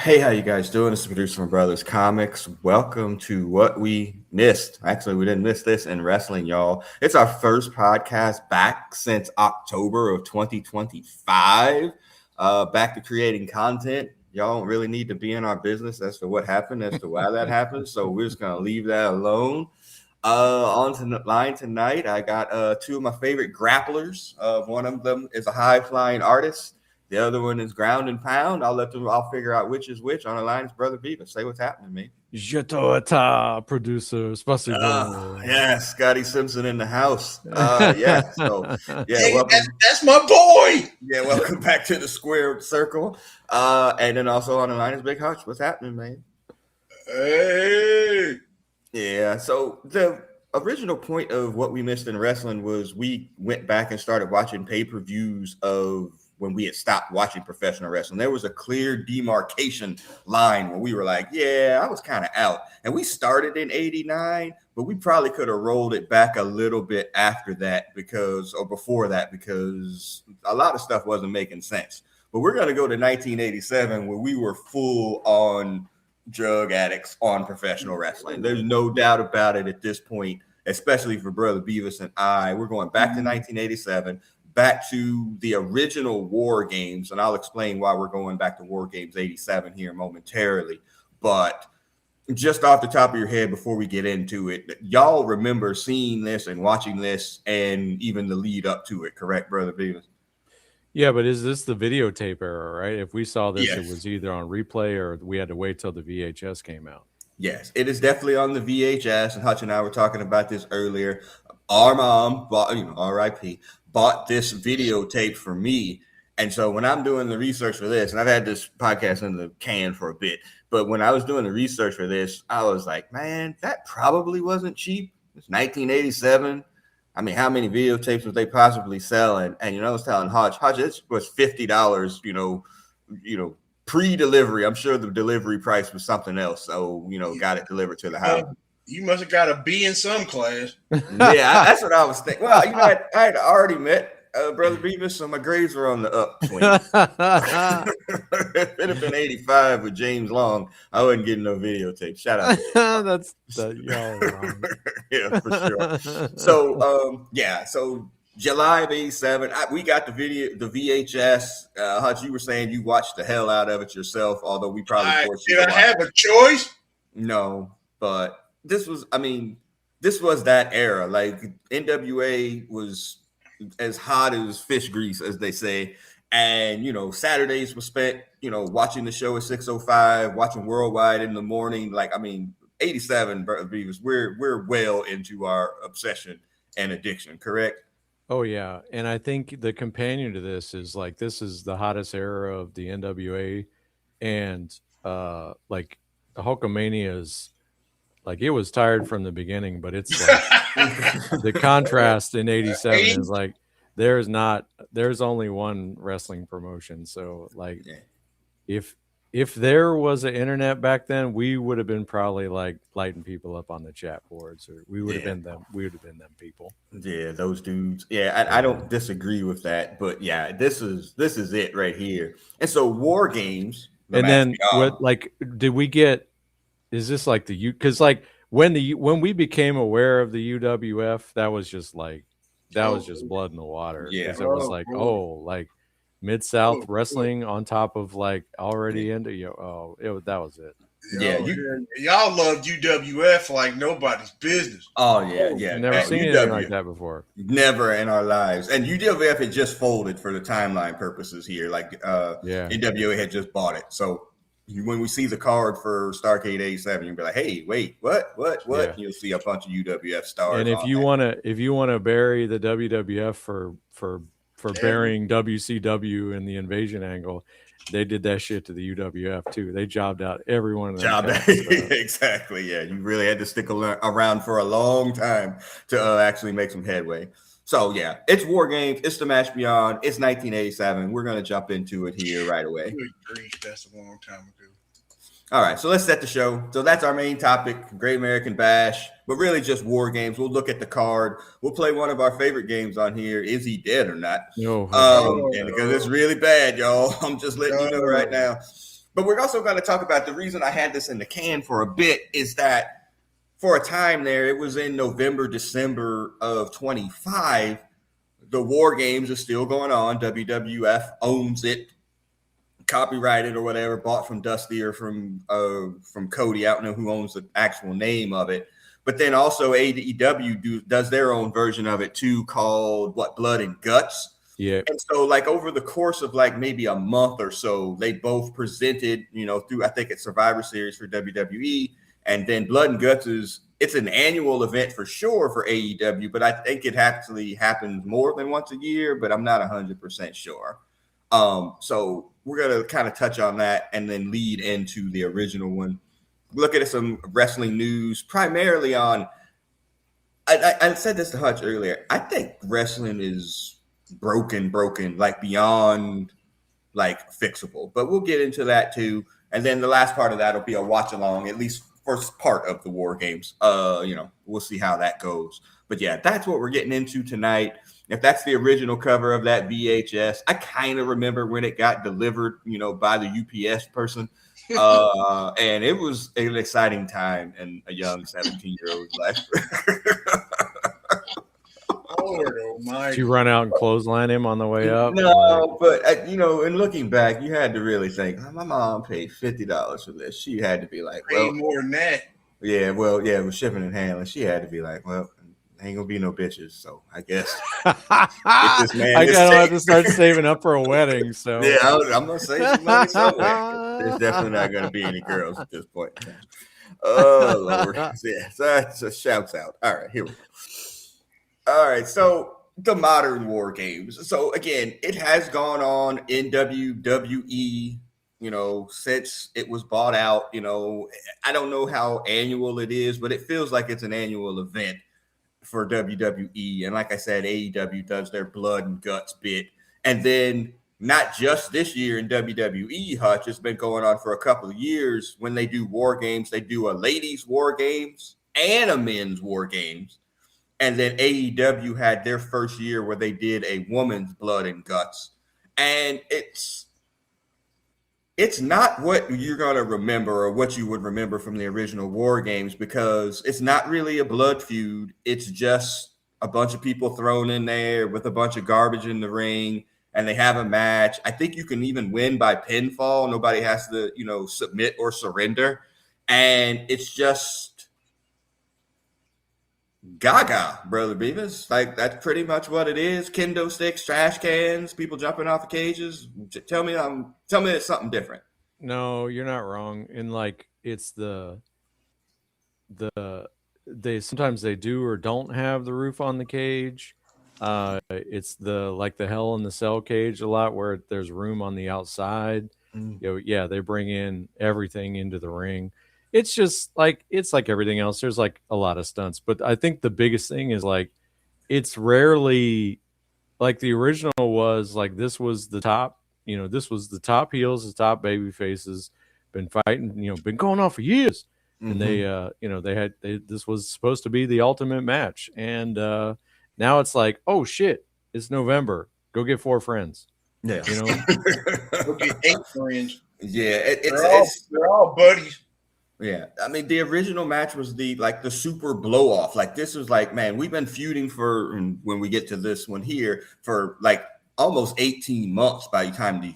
Hey, how you guys doing? This is producer from Brothers Comics. Welcome to What We Missed. Actually, we didn't miss this in wrestling, y'all. It's our first podcast back since October of 2025. Back to creating content. Y'all don't really need to be in our business as to what happened, as to why that happened. So we're just gonna leave that alone. On to the line tonight, I got two of my favorite grapplers. One of them is a high flying artist. The other one is ground and pound. I'll figure out which is which. On the line is Brother Beavis. Say what's happening, man. Jetoata producer, yes, Scotty Simpson in the house. Yeah. So yeah, hey, welcome. That's my boy. Yeah, welcome back to the square circle. And then also on the line is Big Hutch. What's happening, man? Hey. Yeah. So the original point of What We Missed in wrestling was we went back and started watching pay-per-views of when we had stopped watching professional wrestling. There was a clear demarcation line where we were like, yeah, I was kind of out. And we started in 89, but we probably could have rolled it back a little bit after that before that, because a lot of stuff wasn't making sense. But we're going to go to 1987 where we were full on drug addicts on professional wrestling. There's no doubt about it at this point, especially for Brother Beavis and I. We're going back to 1987. Back to the original War Games, and I'll explain why we're going back to War Games 87 here momentarily. But just off the top of your head, before we get into it, y'all remember seeing this and watching this and even the lead up to it, correct, Brother Beavis? Yeah, but is this the videotape era, right? If we saw this, Yes. It was either on replay or we had to wait till the VHS came out. Yes, it is definitely on the VHS, and Hutch and I were talking about this earlier. Our mom bought, R.I.P., bought this videotape for me. And so when I'm doing the research for this, and I've had this podcast in the can for a bit, but when I was doing the research for this, I was like, man, that probably wasn't cheap. It's 1987. I mean, how many videotapes was they possibly selling? And, I was telling Hutch, it was $50, pre-delivery. I'm sure the delivery price was something else. So, got it delivered to the house. You must have got a B in some class. Yeah, that's what I was thinking. Well, I had already met Brother Beavis, so my grades were on the upswing. If it had been 85 with James Long, I wasn't getting no videotape. Shout out. Y'all wrong. Yeah, for sure. So, so July of 87, we got the VHS. Hutch, you were saying you watched the hell out of it yourself, although we probably forced you to watch. Did I have a choice? No, but this was that era. Like, NWA was as hot as fish grease, as they say. And, Saturdays were spent, watching the show at 6:05, watching Worldwide in the morning. 87, Beavis, we're well into our obsession and addiction, correct? Oh, yeah. And I think the companion to this is this is the hottest era of the NWA. And Hulkamania is it was tired from the beginning, but it's the contrast in 87 is there's only one wrestling promotion. So if there was an internet back then, we would have been probably lighting people up on the chat boards, or we would have been them. We would have been them people. Yeah, those dudes. Yeah, I don't disagree with that, but yeah, this is it right here. And so War Games. And then did we get? Is this because when we became aware of the UWF, that was just blood in the water. Yeah, it was Mid-South wrestling on top of already into that was it. Yeah, y'all loved UWF like nobody's business. Oh yeah. Never seen anything like that before. Never in our lives. And UWF had just folded for the timeline purposes here. NWA had just bought it. So when we see the card for Starrcade 87, you'll be like, "Hey, wait, what?" Yeah. You'll see a bunch of UWF stars. And if you want to bury the WWF for burying WCW in the invasion angle, they did that shit to the UWF too. They jobbed out every one of them. Exactly. Yeah, you really had to stick around for a long time to actually make some headway. So yeah, it's War Games. It's the match beyond. It's 1987. We're gonna jump into it here right away. Good grief, that's a long time ago. All right, so let's set the show. So that's our main topic, Great American Bash, but really just War Games. We'll look at the card. We'll play one of our favorite games on here, Is He Dead or Not? No. And because it's really bad, y'all. I'm just letting you know right now. But we're also going to talk about the reason I had this in the can for a bit is that for a time there, it was in November, December of 25. The War Games are still going on. WWF owns it, copyrighted or whatever, bought from Dusty or from Cody. I don't know who owns the actual name of it. But then also AEW does their own version of it too, called Blood and Guts. Yeah. And so like over the course of like maybe a month or so, they both presented, through I think it's Survivor Series for WWE, and then Blood and Guts it's an annual event for sure for AEW, but I think it actually happens more than once a year, but I'm not 100% sure. So we're going to kind of touch on that and then lead into the original one. Look at some wrestling news, primarily on, I said this to Hutch earlier, I think wrestling is broken, like beyond like fixable, but we'll get into that too. And then the last part of that will be a watch along, at least first part of the War Games. We'll see how that goes. But yeah, that's what we're getting into tonight. If that's the original cover of that VHS, I kind of remember when it got delivered, by the UPS person. And it was an exciting time in a young 17-year-old's life. Lord, oh my! Did you run out and clothesline him on the way up? No, but in looking back, you had to really think, my mom paid $50 for this. She had to be like, well, more than that. Yeah, with shipping and handling, she had to be like, well, ain't gonna be no bitches, so I guess this man I don't have to start saving up for a wedding. So yeah, I'm gonna save some money somewhere. There's definitely not gonna be any girls at this point. Oh Lord, yeah, so that's a shouts out. All right, here we go. All right, so the modern War Games. So again, it has gone on in WWE, since it was bought out. I don't know how annual it is, but it feels like it's an annual event for WWE. And like I said, AEW does their Blood and Guts bit. And then not just this year in WWE, Hutch, it's been going on for a couple of years. When they do War Games, they do a ladies' War Games and a men's War Games. And then AEW had their first year where they did a woman's Blood and Guts. And it's not what you're going to remember or what you would remember from the original War Games, because it's not really a blood feud. It's just a bunch of people thrown in there with a bunch of garbage in the ring, and they have a match. I think you can even win by pinfall. Nobody has to, submit or surrender. And it's just gaga, Brother Beavis. Like, that's pretty much what it is. Kendo sticks, trash cans, people jumping off the cages. Tell me it's something different. No, you're not wrong. And like, it's they sometimes they do or don't have the roof on the cage. It's the Hell in the Cell cage a lot, where there's room on the outside. They bring in everything into the ring. It's just like everything else. There's like a lot of stunts, but I think the biggest thing is like, it's rarely like the original was like, this was the top, this was the top heels, the top baby faces, been fighting, been going on for years. And this was supposed to be the ultimate match. And now it's like, oh shit, it's November. Go get 4 friends. Yeah. Go get 8 friends. Yeah. They're all buddies. Yeah, I mean, the original match was the super blow off. Like, this was like, man, we've been feuding and when we get to this one here, for like almost 18 months by the time you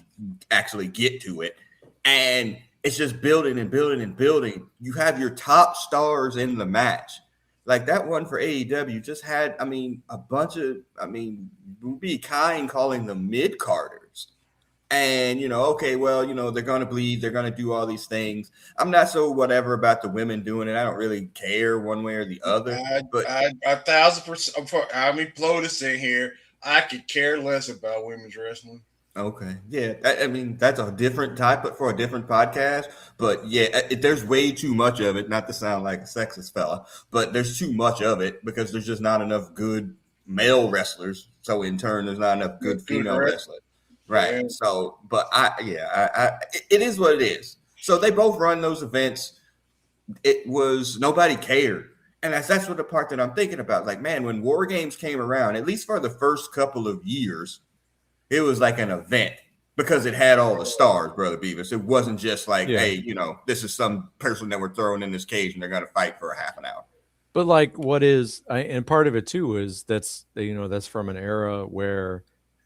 actually get to it. And it's just building and building and building. You have your top stars in the match. Like that one for AEW just had, a bunch of, we'd be kind calling them mid-carders. And, they're going to bleed. They're going to do all these things. I'm not so whatever about the women doing it. I don't really care one way or the other. But 1,000%. I mean, Plotus in here. I could care less about women's wrestling. Okay. Yeah. That's a different type, but for a different podcast. But yeah, there's way too much of it. Not to sound like a sexist fella, but there's too much of it because there's just not enough good male wrestlers. So in turn, there's not enough good female wrestlers. Right. Yeah. So, but it is what it is. So they both run those events. It was, nobody cared. And that's what the part that I'm thinking about. Like, man, when War Games came around, at least for the first couple of years, it was like an event. because it had all the stars, Brother Beavis. It wasn't just like, Yeah. hey, this is some person that we're throwing in this cage and they're going to fight for a half an hour. But like, and part of it too is that's from an era where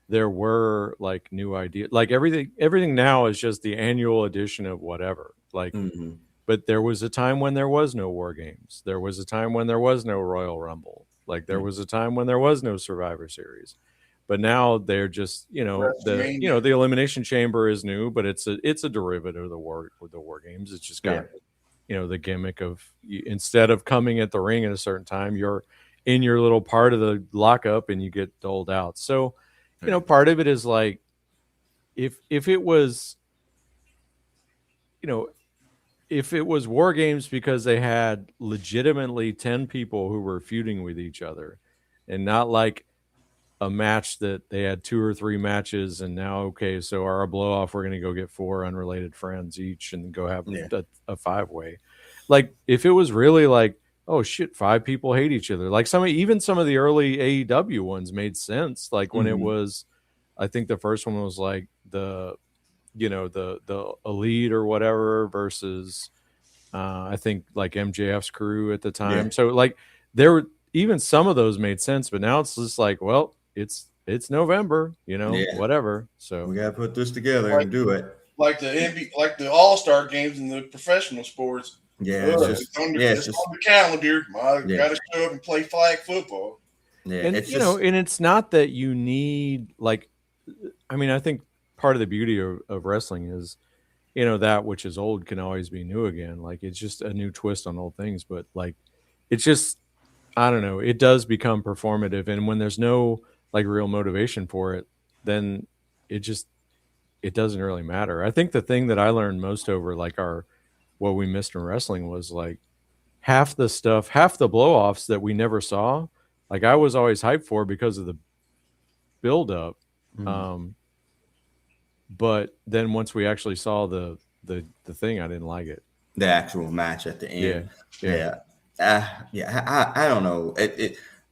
there were like new ideas. Like everything now is just the annual edition of whatever. Like, but there was a time when there was no War Games. There was a time when there was no Royal Rumble. Like there was a time when there was no Survivor Series. But now they're just, the Elimination Chamber is new, but it's a derivative of the War Games. It's just got the gimmick of instead of coming at the ring at a certain time, you're in your little part of the lockup and you get doled out. So, part of it is like if it was, if it was War Games because they had legitimately 10 people who were feuding with each other and not like a match that they had 2 or 3 matches and now, okay, so our blow off, we're going to go get 4 unrelated friends each and go have a 5-way. Like if it was really like, oh shit, 5 people hate each other. Like even some of the early AEW ones made sense. Like when it was, I think the first one was like the Elite or whatever versus I think like MJF's crew at the time. So like there were even some of those made sense, but now it's just like, well, it's November, whatever. So we gotta put this together and do it. Like the the All-Star games in the professional sports. Yeah, it's on the calendar. Gotta show up and play flag football. Yeah, and and it's not that you need like, I mean, I think part of the beauty of wrestling is, that which is old can always be new again. Like it's just a new twist on old things, but like it's just, I don't know, it does become performative, and when there's no like real motivation for it, then it doesn't really matter. I think the thing that I learned most over like what we missed in wrestling was like half the blow-offs that we never saw, like I was always hyped for because of the build-up. But then once we actually saw the thing, I didn't like it. The actual match at the end. Yeah. I don't know.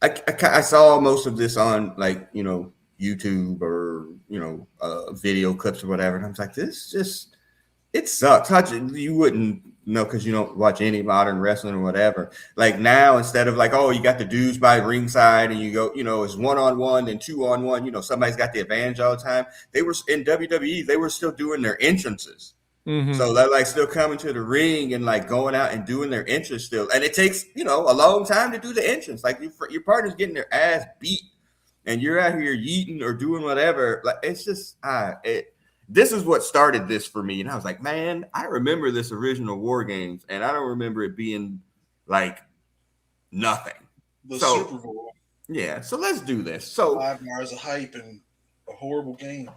I saw most of this on like YouTube or video clips or whatever, and I was like, it sucks. You wouldn't know because you don't watch any modern wrestling or whatever. Like now, instead of like, oh, you got the dudes by ringside and you go, it's 1-on-1 and 2-on-1. Somebody's got the advantage all the time. They were in WWE. They were still doing their entrances. So they're like still coming to the ring and like going out and doing their entrance still. And it takes, a long time to do the entrance. Like your partner's getting their ass beat and you're out here yeeting or doing whatever. Like it's just, this is what started this for me. And I was like, man, I remember this original War Games and I don't remember it being like nothing. The Super Bowl. Yeah. So let's do this. So 5 hours of hype and a horrible game.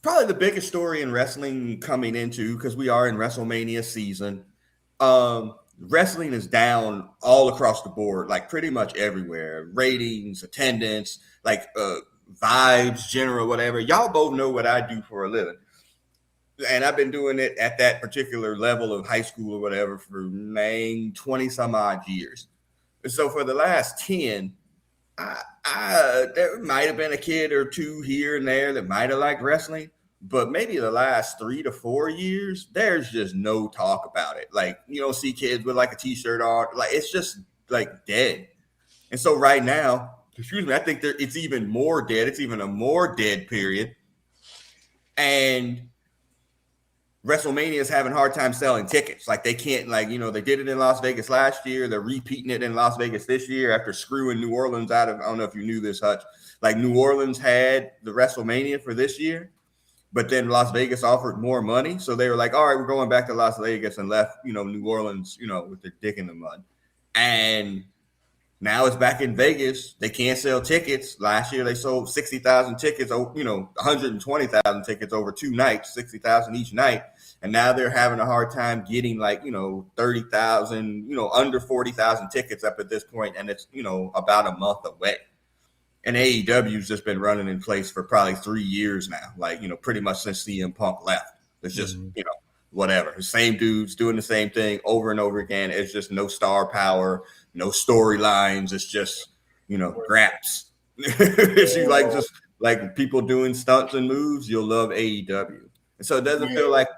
Probably the biggest story in wrestling coming into, because we are in WrestleMania season, wrestling is down all across the board, like pretty much everywhere. Ratings, attendance, like vibes, general, whatever. Y'all both know what I do for a living. And I've been doing it at that particular level of high school or whatever for 20 some odd years. And so for the last 10, there might have been a kid or two here and there that might have liked wrestling, but maybe the last 3 to 4 years, there's just no talk about it. Like, you don't see kids with like a t-shirt on. Like, it's just like dead. And so right now, I think it's even more dead. It's even a more dead period. And WrestleMania is having a hard time selling tickets. Like they can't, like, they did it in Las Vegas last year. They're repeating it in Las Vegas this year after screwing New Orleans out of, I don't know if you knew this, Hutch. Like New Orleans had the WrestleMania for this year, but then Las Vegas offered more money. So they were like, all right, we're going back to Las Vegas and left, New Orleans, with their dick in the mud. And now it's back in Vegas. They can't sell tickets. Last year they sold 60,000 tickets, 120,000 tickets over 2 nights, 60,000 each night. And now they're having a hard time getting 30,000, under 40,000 tickets up at this point. And it's, about a month away. And AEW's just been running in place for probably 3 years now. Like, pretty much since CM Punk left. It's just, whatever. The same dudes doing the same thing over and over again. It's just no star power, no storylines. It's just, graps. It's just like people doing stunts and moves, you'll love AEW. And so it doesn't feel like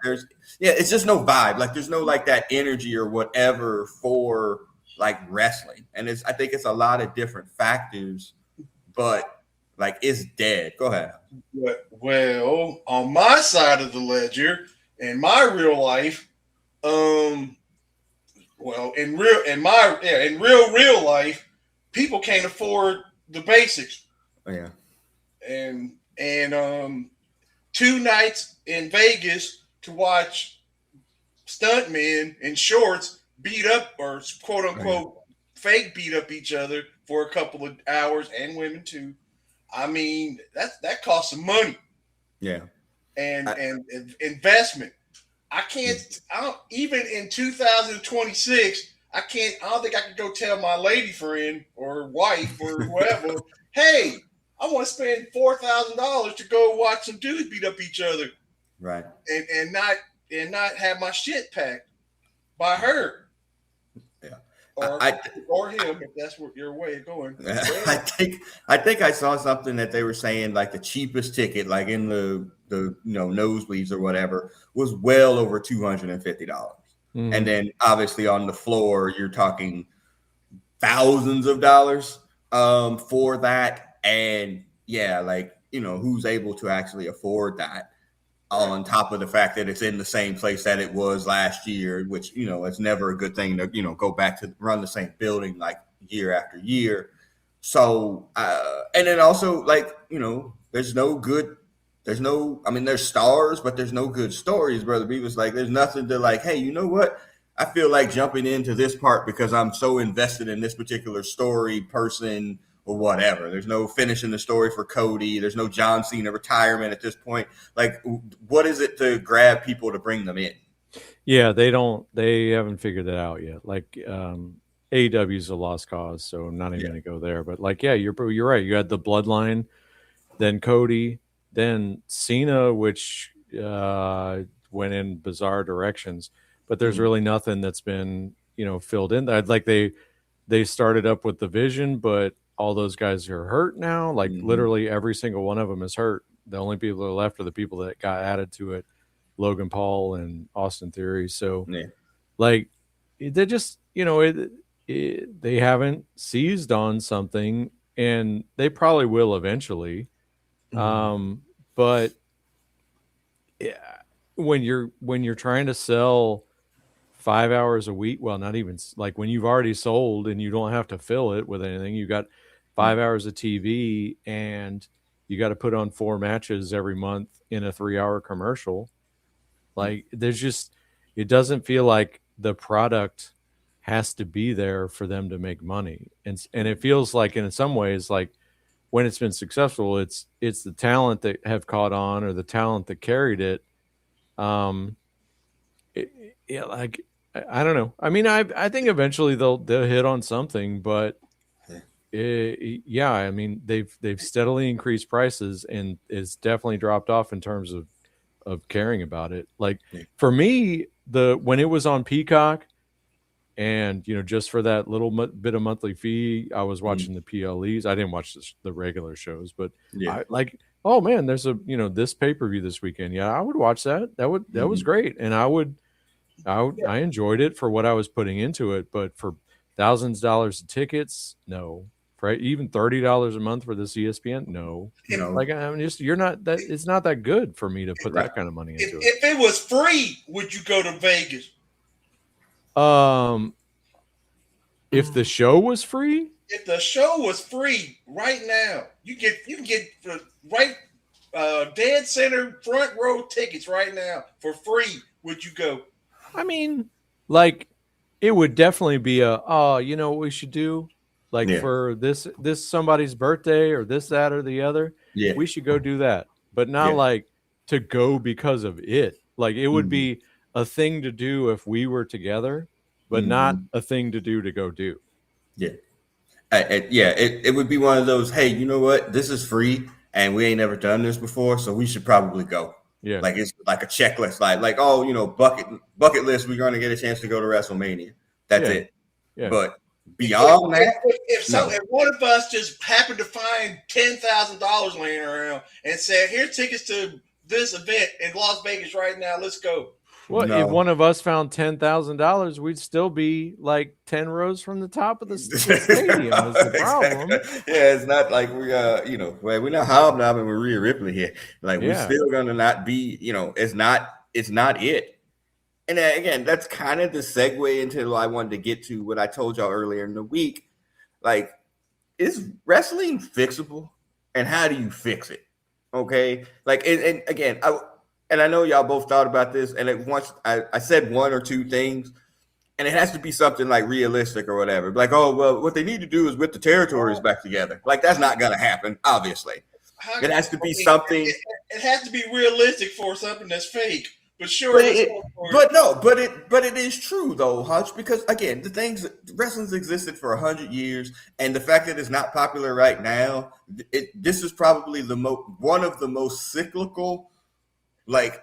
it's just no vibe. Like there's no like that energy or whatever for like wrestling. And I think it's a lot of different factors, but like it's dead. Go ahead. Well, on my side of the ledger, in my real life, in real life, people can't afford the basics. Oh, yeah. And 2 nights in Vegas to watch stuntmen in shorts beat up or quote unquote fake beat up each other for a couple of hours, and women too. I mean, that costs some money. Yeah. And investment. I don't even in 2026, I don't think I could go tell my lady friend or wife or whoever, hey, I want to spend $4,000 to go watch some dudes beat up each other. Right. And not have my shit packed by her. Yeah. Or him, if that's what your way of going. I think I saw something that they were saying like the cheapest ticket, like in the nosebleeds or whatever, was well over $250. And then obviously on the floor, you're talking thousands of dollars for that. And yeah, like, who's able to actually afford that on top of the fact that it's in the same place that it was last year, which, it's never a good thing to, go back to run the same building like year after year. So, and then also like, there's stars, but there's no good stories, Brother Beavis. Like, there's nothing to like, hey, you know what? I feel like jumping into this part because I'm so invested in this particular story, person, or whatever. There's no finishing the story for Cody. There's no John Cena retirement at this point. Like, what is it to grab people to bring them in? Yeah, they haven't figured that out yet. Like, AEW is a lost cause, so I'm not even going to go there. But like, yeah, you're right. You had the Bloodline, then Cody, then Cena, which went in bizarre directions. But there's really nothing that's been, filled in. Like they started up with the Vision, but all those guys are hurt now. Like literally every single one of them is hurt. The only people that are left are the people that got added to it, Logan Paul and Austin Theory. So like they just, they haven't seized on something, and they probably will eventually. But yeah, when you're trying to sell 5 hours a week, well, not even like when you've already sold and you don't have to fill it with anything, you got 5 hours of TV and you got to put on 4 matches every month in a 3-hour commercial. Like it doesn't feel like the product has to be there for them to make money. And it feels like in some ways, like when it's been successful, it's the talent that have caught on or the talent that carried it. Like, I don't know. I mean, I think eventually they'll hit on something, but I mean, they've steadily increased prices, and it's definitely dropped off in terms of caring about it. Like for me, when it was on Peacock, and just for that little bit of monthly fee, I was watching the PLEs. I didn't watch the regular shows, but I like, oh man, there's a this pay-per-view this weekend. Yeah, I would watch that. That was great, and I enjoyed it for what I was putting into it, but for thousands of dollars of tickets, no. For even $30 a month for this ESPN, no. Like, I'm just, you're not that. It's not that good for me to put that kind of money into it. If it was free, would you go to Vegas? If the show was free? If the show was free right now, you can get dead center front row tickets right now for free. Would you go? I mean, like, it would definitely be you know what we should do? Like for this somebody's birthday or this, that, or the other. Yeah. We should go do that. But not like to go because of it. Like it would be a thing to do if we were together, but not a thing to do to go do. Yeah. It would be one of those, hey, you know what? This is free and we ain't never done this before, so we should probably go. Yeah. Like it's like a checklist, like bucket list, we're gonna get a chance to go to WrestleMania. That's it. Yeah. But Beyond that, if one of us just happened to find $10,000 laying around and said, "Here's tickets to this event in Las Vegas right now, let's go." Well, No. if one of us found $10,000, we'd still be like 10 rows from the top of the stadium. Is the problem? Exactly. Yeah, it's not like we we're not hobnobbing with Rhea Ripley here. Like we're still gonna not be, it's not it. And again, that's kind of the segue into what I wanted to get to what I told y'all earlier in the week. Like, is wrestling fixable? And how do you fix it? Okay. Like, and again, I know y'all both thought about this, and once I said one or two things, and it has to be something like realistic or whatever. Like, oh, well, what they need to do is whip the territories back together. Like, that's not going to happen, obviously. It has to be something. It has to be realistic for something that's fake. But sure, but it is true though, Hutch, because again, wrestling's existed for 100 years, and the fact that it's not popular right now, this is probably one of the most cyclical, like,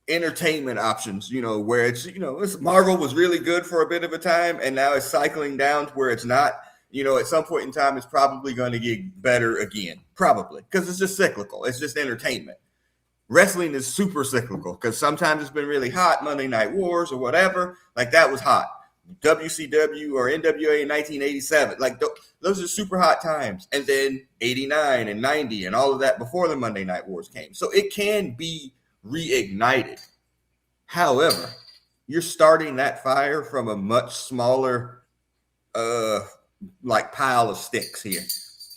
entertainment options. Where it's Marvel was really good for a bit of a time, and now it's cycling down to where it's not. At some point in time, it's probably going to get better again, probably because it's just cyclical. It's just entertainment. Wrestling is super cyclical because sometimes it's been really hot, Monday Night Wars or whatever. Like, that was hot. WCW or NWA in 1987. Like, those are super hot times. And then 89 and 90 and all of that before the Monday Night Wars came. So it can be reignited. However, you're starting that fire from a much smaller pile of sticks here.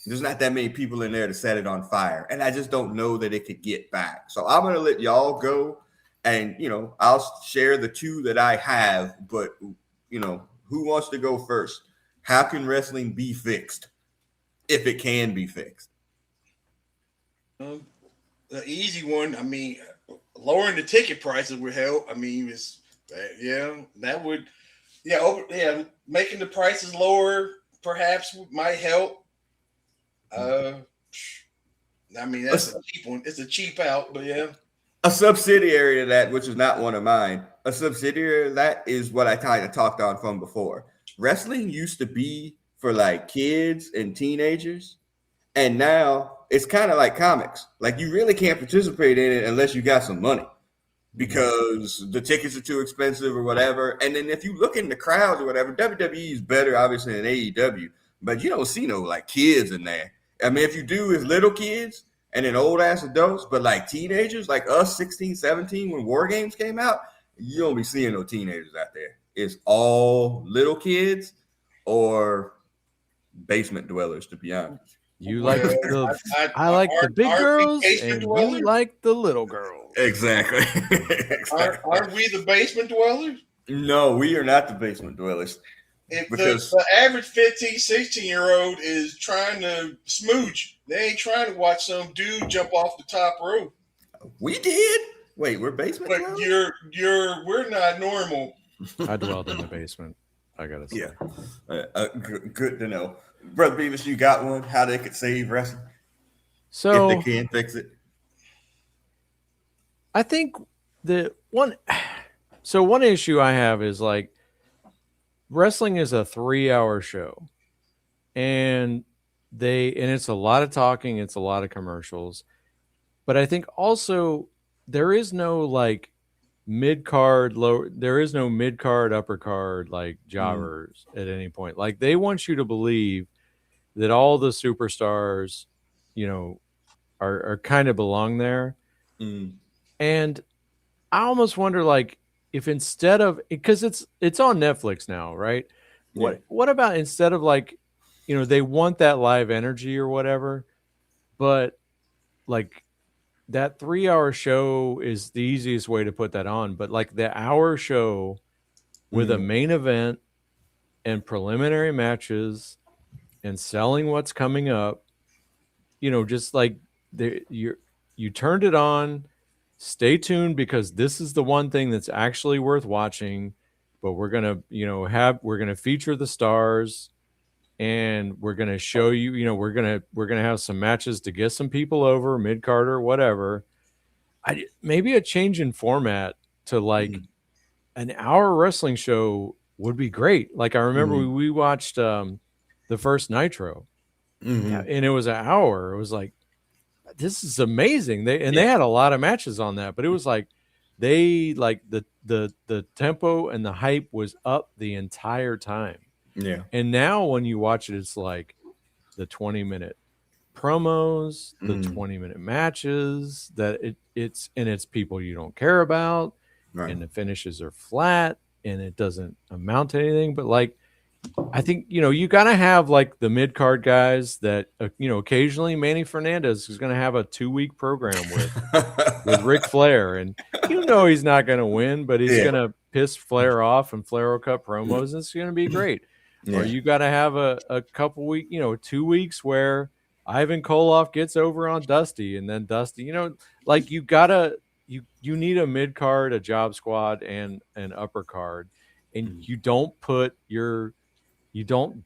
There's not that many people in there to set it on fire. And I just don't know that it could get back. So I'm going to let y'all go. And, I'll share the two that I have. But, who wants to go first? How can wrestling be fixed? If it can be fixed. The easy one, lowering the ticket prices would help. That would, making the prices lower perhaps might help. That's a cheap one. It's a cheap out, but yeah. A subsidiary of that, which is not one of mine, a subsidiary of that is what I kind of talked on from before. Wrestling used to be for like kids and teenagers, and now it's kind of like comics. Like, you really can't participate in it unless you got some money because the tickets are too expensive or whatever. And then if you look in the crowds or whatever, WWE is better, obviously, than AEW, but you don't see no like kids in there. If you do, it's little kids and then old ass adults, but like teenagers, like us, 16, 17, when Wargames came out, you don't be seeing no teenagers out there. It's all little kids or basement dwellers, to be honest. You like I like the big girls, and you like the little girls. Exactly. Aren't we the basement dwellers? No, we are not the basement dwellers. If the average 15, 16-year-old is trying to smooch, they ain't trying to watch some dude jump off the top rope. We did. Wait, we're basement dwellers? But we're not normal. I dwelled in the basement, I gotta say. Yeah. Good to know. Brother Beavis, you got one? How they could save wrestling? So if they can fix it. I think one issue I have is like, wrestling is a 3-hour show, and it's a lot of talking. It's a lot of commercials, but I think also there is no like mid-card, there is no mid-card, upper card, like jobbers at any point. Like, they want you to believe that all the superstars, are kind of belong there. And I almost wonder, like, if instead of, because it's on Netflix now, right? Yeah. What about instead of like, they want that live energy or whatever, but like that 3-hour show is the easiest way to put that on. But like the hour show with a main event and preliminary matches and selling what's coming up, just like you turned it on. Stay tuned, because this is the one thing that's actually worth watching. But we're gonna, we're gonna feature the stars, and we're gonna show you, we're gonna have some matches to get some people over, mid card or whatever. Maybe a change in format to like an hour wrestling show would be great. Like I remember we watched the first Nitro, and it was an hour. It was like, this is amazing. They had a lot of matches on that, but it was like they like the tempo and the hype was up the entire time. Yeah. And now when you watch it, it's like the 20-minute promos, the 20-minute matches that it's people you don't care about, and the finishes are flat and it doesn't amount to anything. But like, I think, you got to have like the mid-card guys that, occasionally Manny Fernandez is going to have a 2-week program with Ric Flair. And he's not going to win, but he's going to piss Flair off and Flair will cut promos. And it's going to be great. Or you got to have a couple weeks, 2 weeks where Ivan Koloff gets over on Dusty, and then Dusty, like you need a mid-card, a job squad, and an upper card. And you don't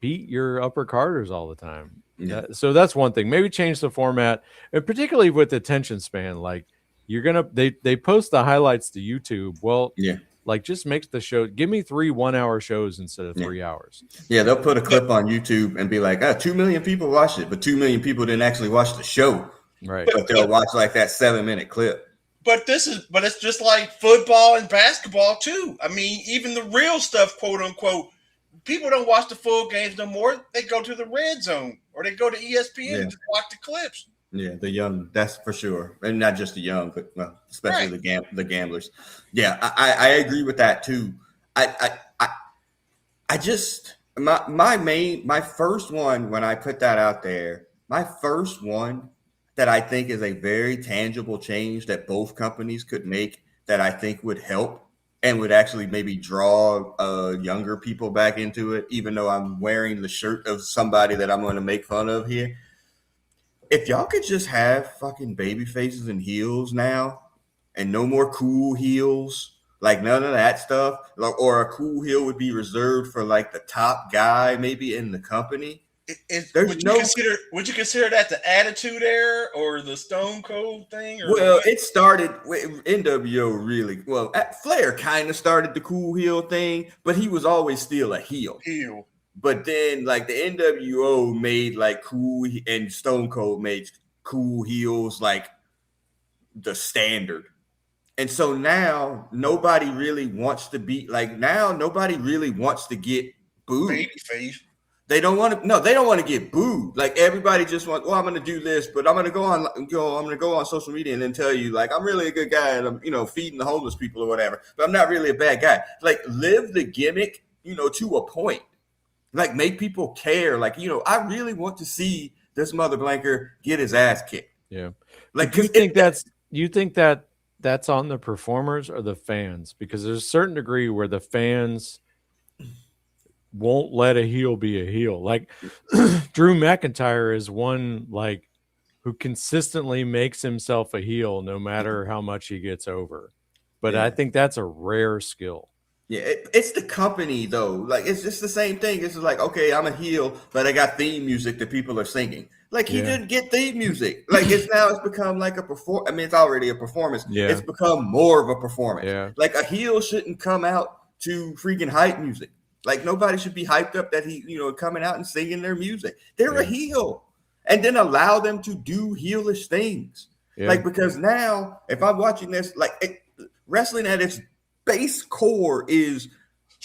beat your upper carders all the time. So that's one thing. Maybe change the format, and particularly with attention span. Like they post the highlights to YouTube. Well, like just make the show. Give me 3 1-hour shows instead of 3 hours. Yeah, they'll put a clip on YouTube and be like, 2 million people watched it, but 2 million people didn't actually watch the show. Right. But they'll watch like that 7-minute clip. But it's just like football and basketball too. I mean, even the real stuff, quote unquote, people don't watch the full games no more. They go to the red zone or they go to ESPN and just watch the clips. Yeah, the young, that's for sure. And not just the young, but especially the gamblers. Yeah, I agree with that too. I just my first one, when I put that out there, my first one that I think is a very tangible change that both companies could make that I think would help and would actually maybe draw younger people back into it, even though I'm wearing the shirt of somebody that I'm going to make fun of here. If y'all could just have fucking baby faces and heels now, and no more cool heels, like none of that stuff, or a cool heel would be reserved for like the top guy maybe in the company. Would you consider that the Attitude Era or the Stone Cold thing? Well, it started with NWO really. Well, Flair kind of started the cool heel thing, but he was always still a heel. But then, like, the NWO made, like, cool, and Stone Cold made cool heels, like, the standard. And so now, nobody really wants to be, like, nobody really wants to get booed. Babyface. They don't want to get booed. Like, everybody just wants, I'm going to do this, but I'm going to go on social media and then tell you, like, I'm really a good guy and I'm, feeding the homeless people or whatever, but I'm not really a bad guy. Like, live the gimmick, to a point. Like, make people care. Like, I really want to see this mother blanker get his ass kicked. Yeah. Like, you think that's on the performers or the fans? Because there's a certain degree where the fans won't let a heel be a heel. Like Drew McIntyre is one, like, who consistently makes himself a heel no matter how much he gets over. But I think that's a rare skill. Yeah, it's the company, though. Like, it's just the same thing. It's just like, okay, I'm a heel, but I got theme music that people are singing. Like, he didn't get theme music. Like, it's become like a performance. I mean, it's already a performance. Yeah. It's become more of a performance. Yeah. Like, a heel shouldn't come out to freaking hype music. Like, nobody should be hyped up that he, coming out and singing their music. They're a heel. And then allow them to do heelish things. Yeah. Like, because now, if I'm watching this, like, wrestling at its base core is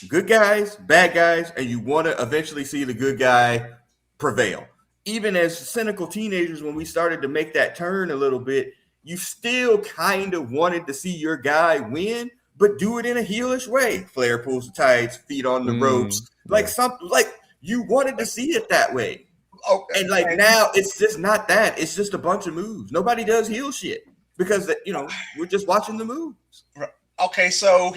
good guys, bad guys, and you want to eventually see the good guy prevail. Even as cynical teenagers, when we started to make that turn a little bit, you still kind of wanted to see your guy win, but do it in a heelish way. Flair pulls the tights, feet on the ropes, like something like you wanted to see it that way. Okay. And like now, it's just not that. It's just a bunch of moves. Nobody does heel shit because we're just watching the moves. Right. Okay, so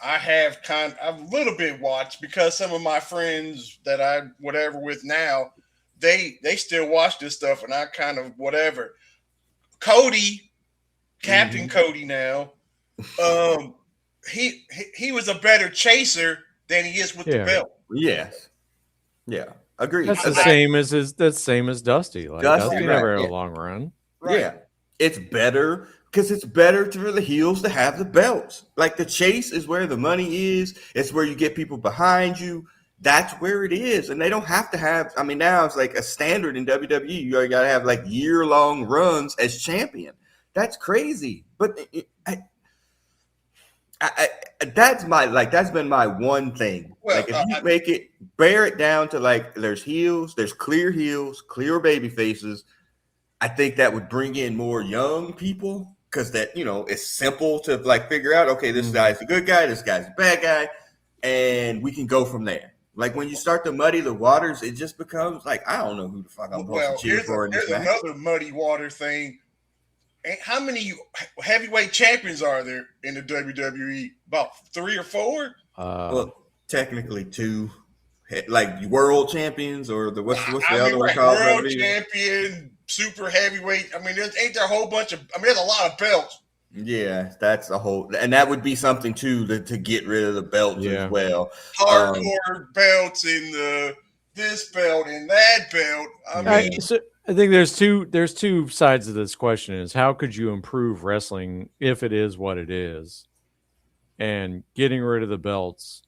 I have a little bit watched because some of my friends that I whatever with now, they still watch this stuff, and I kind of whatever. Cody, Captain Cody now, he was a better chaser than he is with the belt. Yes. Yeah. Agreed. That's the same as Dusty. Like Dusty never had a long run. Right. Yeah. It's better. Because it's better for the heels to have the belts. Like the chase is where the money is. It's where you get people behind you. That's where it is. And they don't have to have, I mean, now it's like a standard in WWE. You got to have like year-long runs as champion. That's crazy. But that's been my one thing. Well, like if you make it, bear it down to like there's clear heels, clear baby faces. I think that would bring in more young people. Because that, it's simple to like figure out, okay, this guy's a good guy, this guy's a bad guy, and we can go from there. Like when you start to muddy the waters, it just becomes like, I don't know who the fuck I'm supposed to cheer for in this match. Here's another muddy water thing. How many heavyweight champions are there in the WWE? About 3 or 4? Well, technically 2. Like world champions or what's the other one called? World champion, super heavyweight. I mean, ain't there a whole bunch of? I mean, there's a lot of belts. Yeah, that's a whole, and that would be something too to get rid of the belts as well. Hardcore belts in this belt and that belt. I think there's two sides of this question: is how could you improve wrestling if it is what it is, and getting rid of the belts.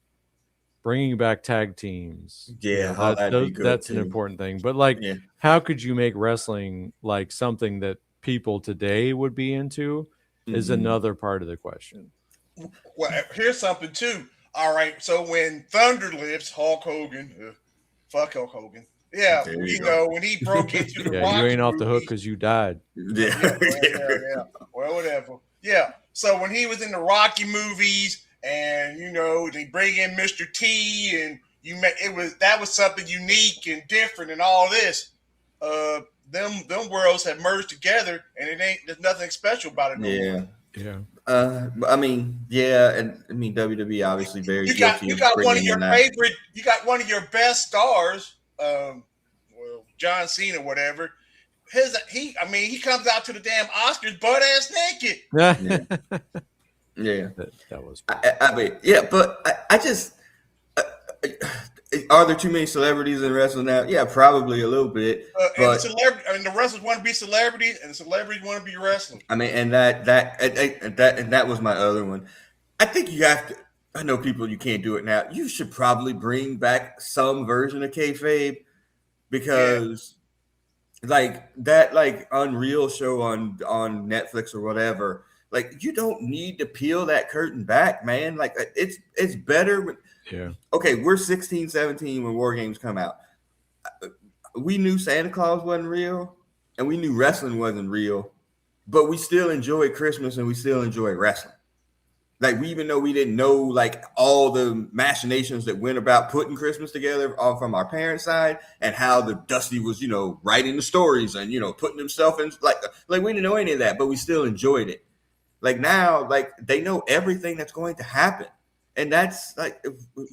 Bringing back tag teams, that's an important thing. But how could you make wrestling like something that people today would be into? Is another part of the question. Well, here's something too. All right, so when Thunder Lips, Hulk Hogan, fuck Hulk Hogan, when he broke into the Rocky you ain't off the hook because you died. Yeah. Well, whatever. Yeah. So when he was in the Rocky movies. And they bring in Mr. T, and that was something unique and different, and all this. Them worlds have merged together, and there's nothing special about it. Yeah. I mean, and I mean WWE obviously very guilty. You got one of your favorite. You got one of your best stars, John Cena, whatever. He comes out to the damn Oscars butt ass naked. Yeah, that was. I mean, but I just are there too many celebrities in wrestling now? Yeah, probably a little bit. But the wrestlers want to be celebrities, and the celebrities want to be wrestlers. I mean, and that was my other one. I think you have to. I know people, you can't do it now. You should probably bring back some version of kayfabe because, like that, like Unreal show on Netflix or whatever. Like, you don't need to peel that curtain back, man. Like, it's better when okay, we're 16, 17 when Wargames come out. We knew Santa Claus wasn't real, and we knew wrestling wasn't real, but we still enjoyed Christmas and we still enjoy wrestling. Like, even though we didn't know, like, all the machinations that went about putting Christmas together from our parents' side and how the Dusty was, writing the stories and, putting himself in, like we didn't know any of that, but we still enjoyed it. Like now, like they know everything that's going to happen, and that's like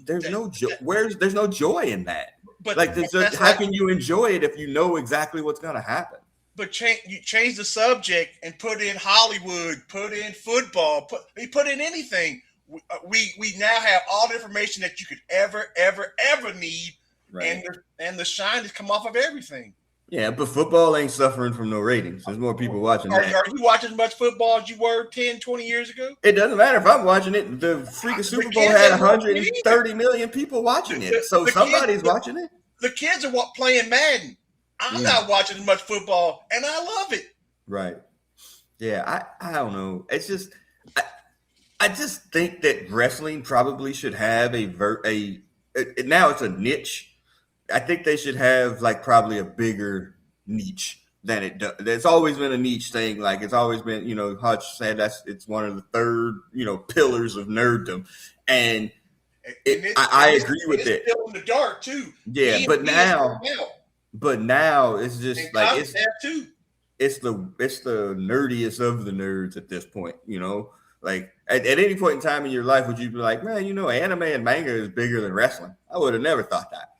there's no joy in that. But like, how can you enjoy it if you know exactly what's going to happen? But you change the subject and put in Hollywood, put in football, put in anything. We now have all the information that you could ever need, and the shine has come off of everything. Yeah, but football ain't suffering from no ratings. There's more people watching that. Are you watching as much football as you were 10, 20 years ago? It doesn't matter if I'm watching it. The freaking Super Bowl had 130 million people watching it. So somebody's watching it. The kids are playing Madden. I'm not watching as much football, and I love it. Right. Yeah, I don't know. It's just I just think that wrestling probably should have now it's a niche. I think they should have like probably a bigger niche than it does. It's always been a niche thing. Like it's always been, Hutch said it's one of the third, pillars of nerddom. And I agree with it. It's still in the dark too. Yeah, but now it's just and like it's the nerdiest of the nerds at this point, Like at any point in time in your life, would you be like, man, anime and manga is bigger than wrestling? I would have never thought that.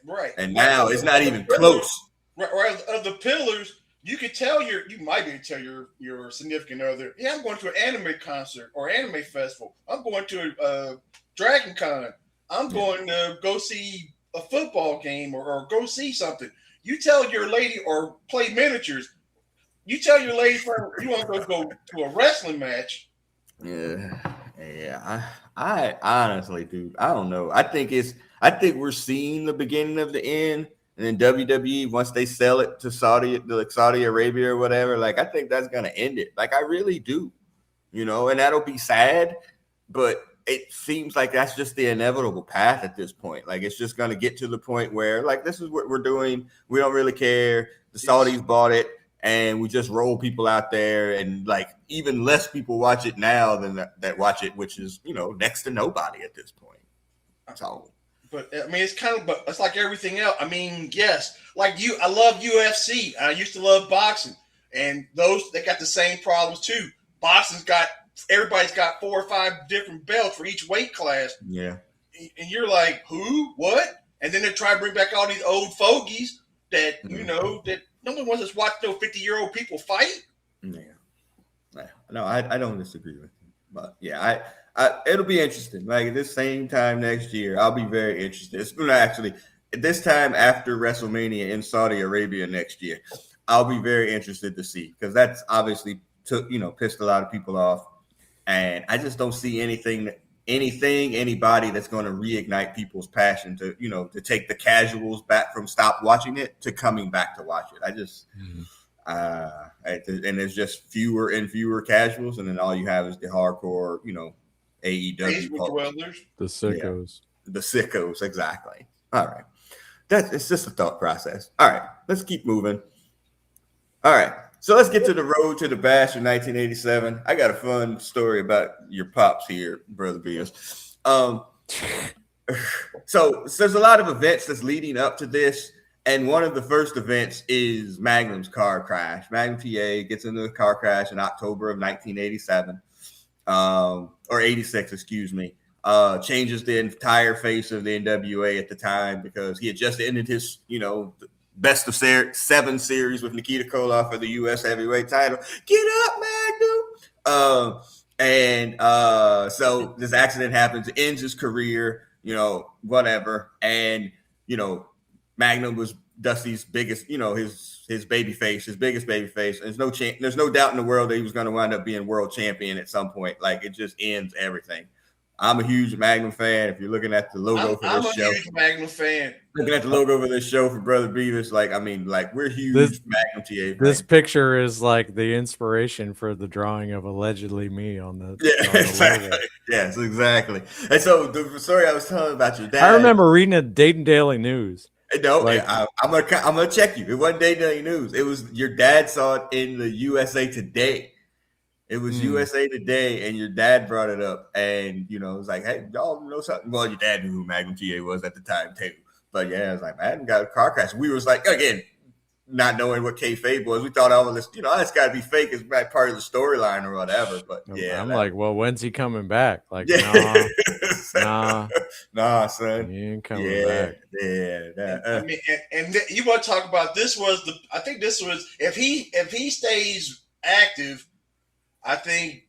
Right. And now it's not even close. Right. Of the pillars, you could tell you might be able to tell your significant other, yeah, I'm going to an anime concert or anime festival. I'm going to Dragon Con. I'm going to go see a football game or go see something. You tell your lady or play miniatures, You tell your lady friend you want to go to a wrestling match. Yeah. I honestly, dude, I don't know. I think we're seeing the beginning of the end, and then WWE, once they sell it to Saudi Arabia or whatever, like I think that's gonna end it. Like I really do, and that'll be sad, but it seems like that's just the inevitable path at this point. Like it's just gonna get to the point where like this is what we're doing. We don't really care. The Saudis bought it. And we just roll people out there, and like even less people watch it now than that watch it, which is next to nobody at this point. So, but I mean, but it's like everything else. I mean, yes, like I love UFC. I used to love boxing, and they got the same problems too. Everybody's got 4 or 5 different belts for each weight class. Yeah, and you're like, who, what? And then they try to bring back all these old fogies that that. No one wants to watch no 50-year-old people fight. Yeah. No, I don't disagree with you. But yeah, it'll be interesting. Like at this same time next year, I'll be very interested. It's going to actually, this time after WrestleMania in Saudi Arabia next year, I'll be very interested to see, because that's obviously pissed a lot of people off. And I just don't see anybody that's going to reignite people's passion to take the casuals back from stop watching it to coming back to watch it. I just and there's just fewer and fewer casuals, and then all you have is the hardcore AEW the sickos. Yeah, the sickos, exactly. All right, it's just a thought process. All right, let's keep moving. All right, so let's get to the road to the Bash in 1987. I got a fun story about your pops here, Brother Beers. So there's a lot of events that's leading up to this, and one of the first events is Magnum's car crash. Magnum TA gets into a car crash in October of 1987, or 86, excuse me. Changes the entire face of the NWA at the time, because he had just ended his, best of 7 series with Nikita Koloff for the U.S. heavyweight title. Get up, Magnum! So this accident happens, ends his career, whatever. And, Magnum was Dusty's biggest, his baby face, his biggest baby face. There's no doubt in the world that he was going to wind up being world champion at some point. Like it just ends everything. I'm a huge Magnum fan. If you're looking at the logo for this show, I'm a huge Magnum fan. Looking at the logo for this show for Brother Beavis, we're huge Magnum TA fans. This picture is like the inspiration for the drawing of allegedly me on the exactly. Logo. Yes, exactly. And so the story I was telling about your dad, I remember reading it Dayton Daily News. No, I'm gonna check you. It wasn't Dayton Daily News. It was your dad saw it in the USA Today. It was USA Today, and your dad brought it up, and it was like, hey, y'all know something? Well, your dad knew who Magnum TA was at the time too, but yeah, I was like, Magnum got a car crash. We was like, again, not knowing what kayfabe was, we thought all of this, that's got to be fake. It's part of the storyline or whatever. But yeah, I'm like, well, when's he coming back? Like, nah, son, he ain't coming back. Yeah, I mean, and you want to talk about this was if he stays active, I think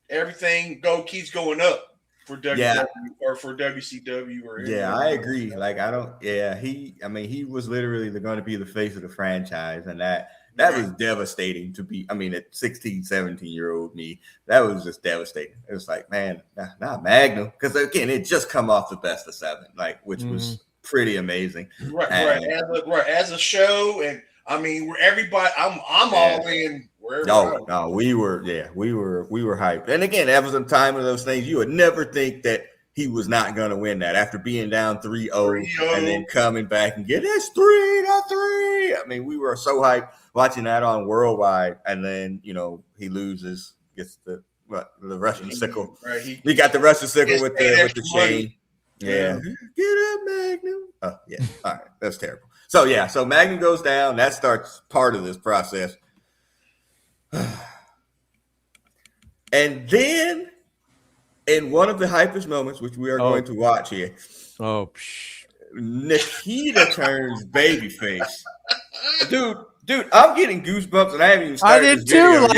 everything keeps going up for WWE or for WCW or I agree. He was literally going to be the face of the franchise, and that was devastating to be. I mean, at 16, 17-year-old me, that was just devastating. It was like, man, not Magnum, because again, it just come off the best of 7, which was pretty amazing. Right. As a show, and I mean, everybody, I'm all in. No, we were hyped. And again, that was the time of those things. You would never think that he was not going to win that after being down 3-0 and then coming back and get that's 3. I mean, we were so hyped watching that on Worldwide, and then he loses, gets the Russian sickle. Right, he got the Russian sickle with the chain. Yeah, get up, Magnum. Oh yeah, all right, that's terrible. So so Magnum goes down. That starts part of this process. And then, in one of the hypest moments, which we are going to watch here, Nikita turns babyface. Dude, I'm getting goosebumps, and I haven't even started. I did too.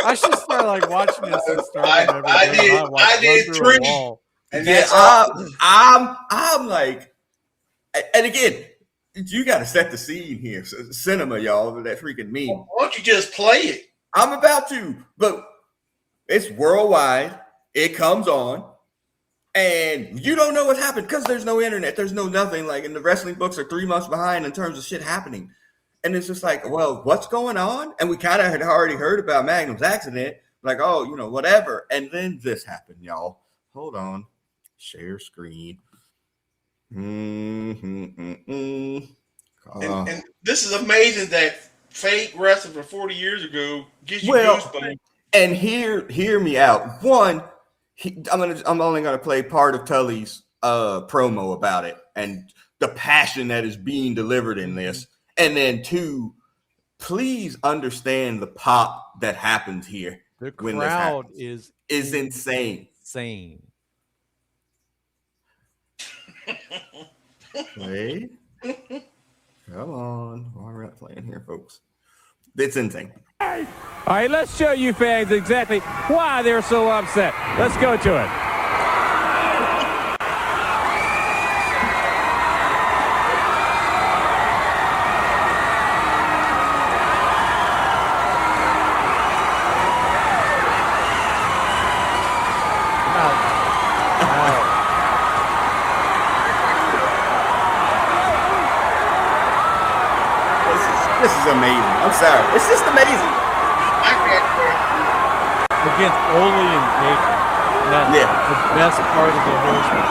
I should start watching this and start. I did 3. And I'm like, and again, you got to set the scene here. So, cinema, y'all, that freaking meme. Why don't you just play it? I'm about to, but it's worldwide. It comes on, and you don't know what's happened because there's no internet. There's no nothing. Like, and the wrestling books are 3 months behind in terms of shit happening. And it's just like, well, what's going on? And we kind of had already heard about Magnum's accident. Like, oh, whatever. And then this happened, y'all. Hold on. Share screen. And this is amazing that fake wrestling from 40 years ago gives you goosebumps. And hear me out. One, I'm only gonna play part of Tully's promo about it and the passion that is being delivered in this. And then two, please understand the pop that happens here. The crowd is insane. Insane. Wait. Come on. We're not playing here, folks. It's insane. All right, let's show you fans exactly why they're so upset. Let's go to it. This is amazing. I'm sorry. It's just amazing. Against Ole and Jake. That's the best part of the whole show.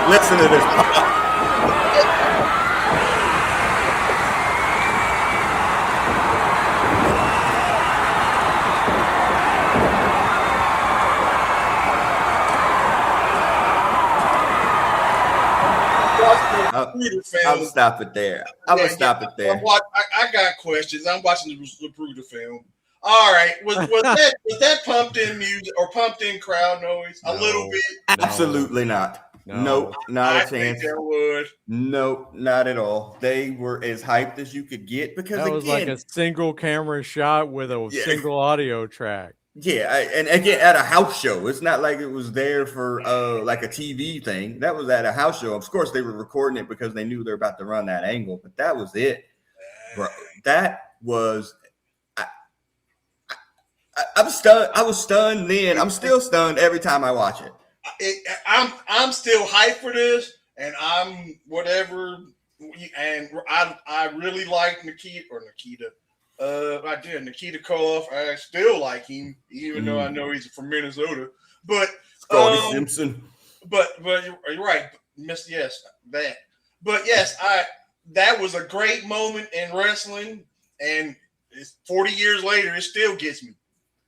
Listen to this. I'll stop it there. I'm gonna stop it there. I got questions. I'm watching the Zapruder film. All right, was that pumped in music or pumped in crowd noise a little bit? Absolutely not. Nope, not a chance. Think there would. Nope, not at all. They were as hyped as you could get because that was like a single camera shot with a single audio track. Yeah, and again at a house show. It's not like it was there for like a TV thing. That was at a house show. Of course, they were recording it because they knew they were about to run that angle. But that was it, bro. That was. I'm stunned. I was stunned then. I'm still stunned every time I watch it. I'm still hyped for this, and I'm whatever. And I really like Nikita. I did Nikita Koloff. I still like him, even though I know he's from Minnesota. But Scotty Simpson. But you're right, Miss. Yes, that. But yes, that was a great moment in wrestling, and it's 40 years later, it still gets me.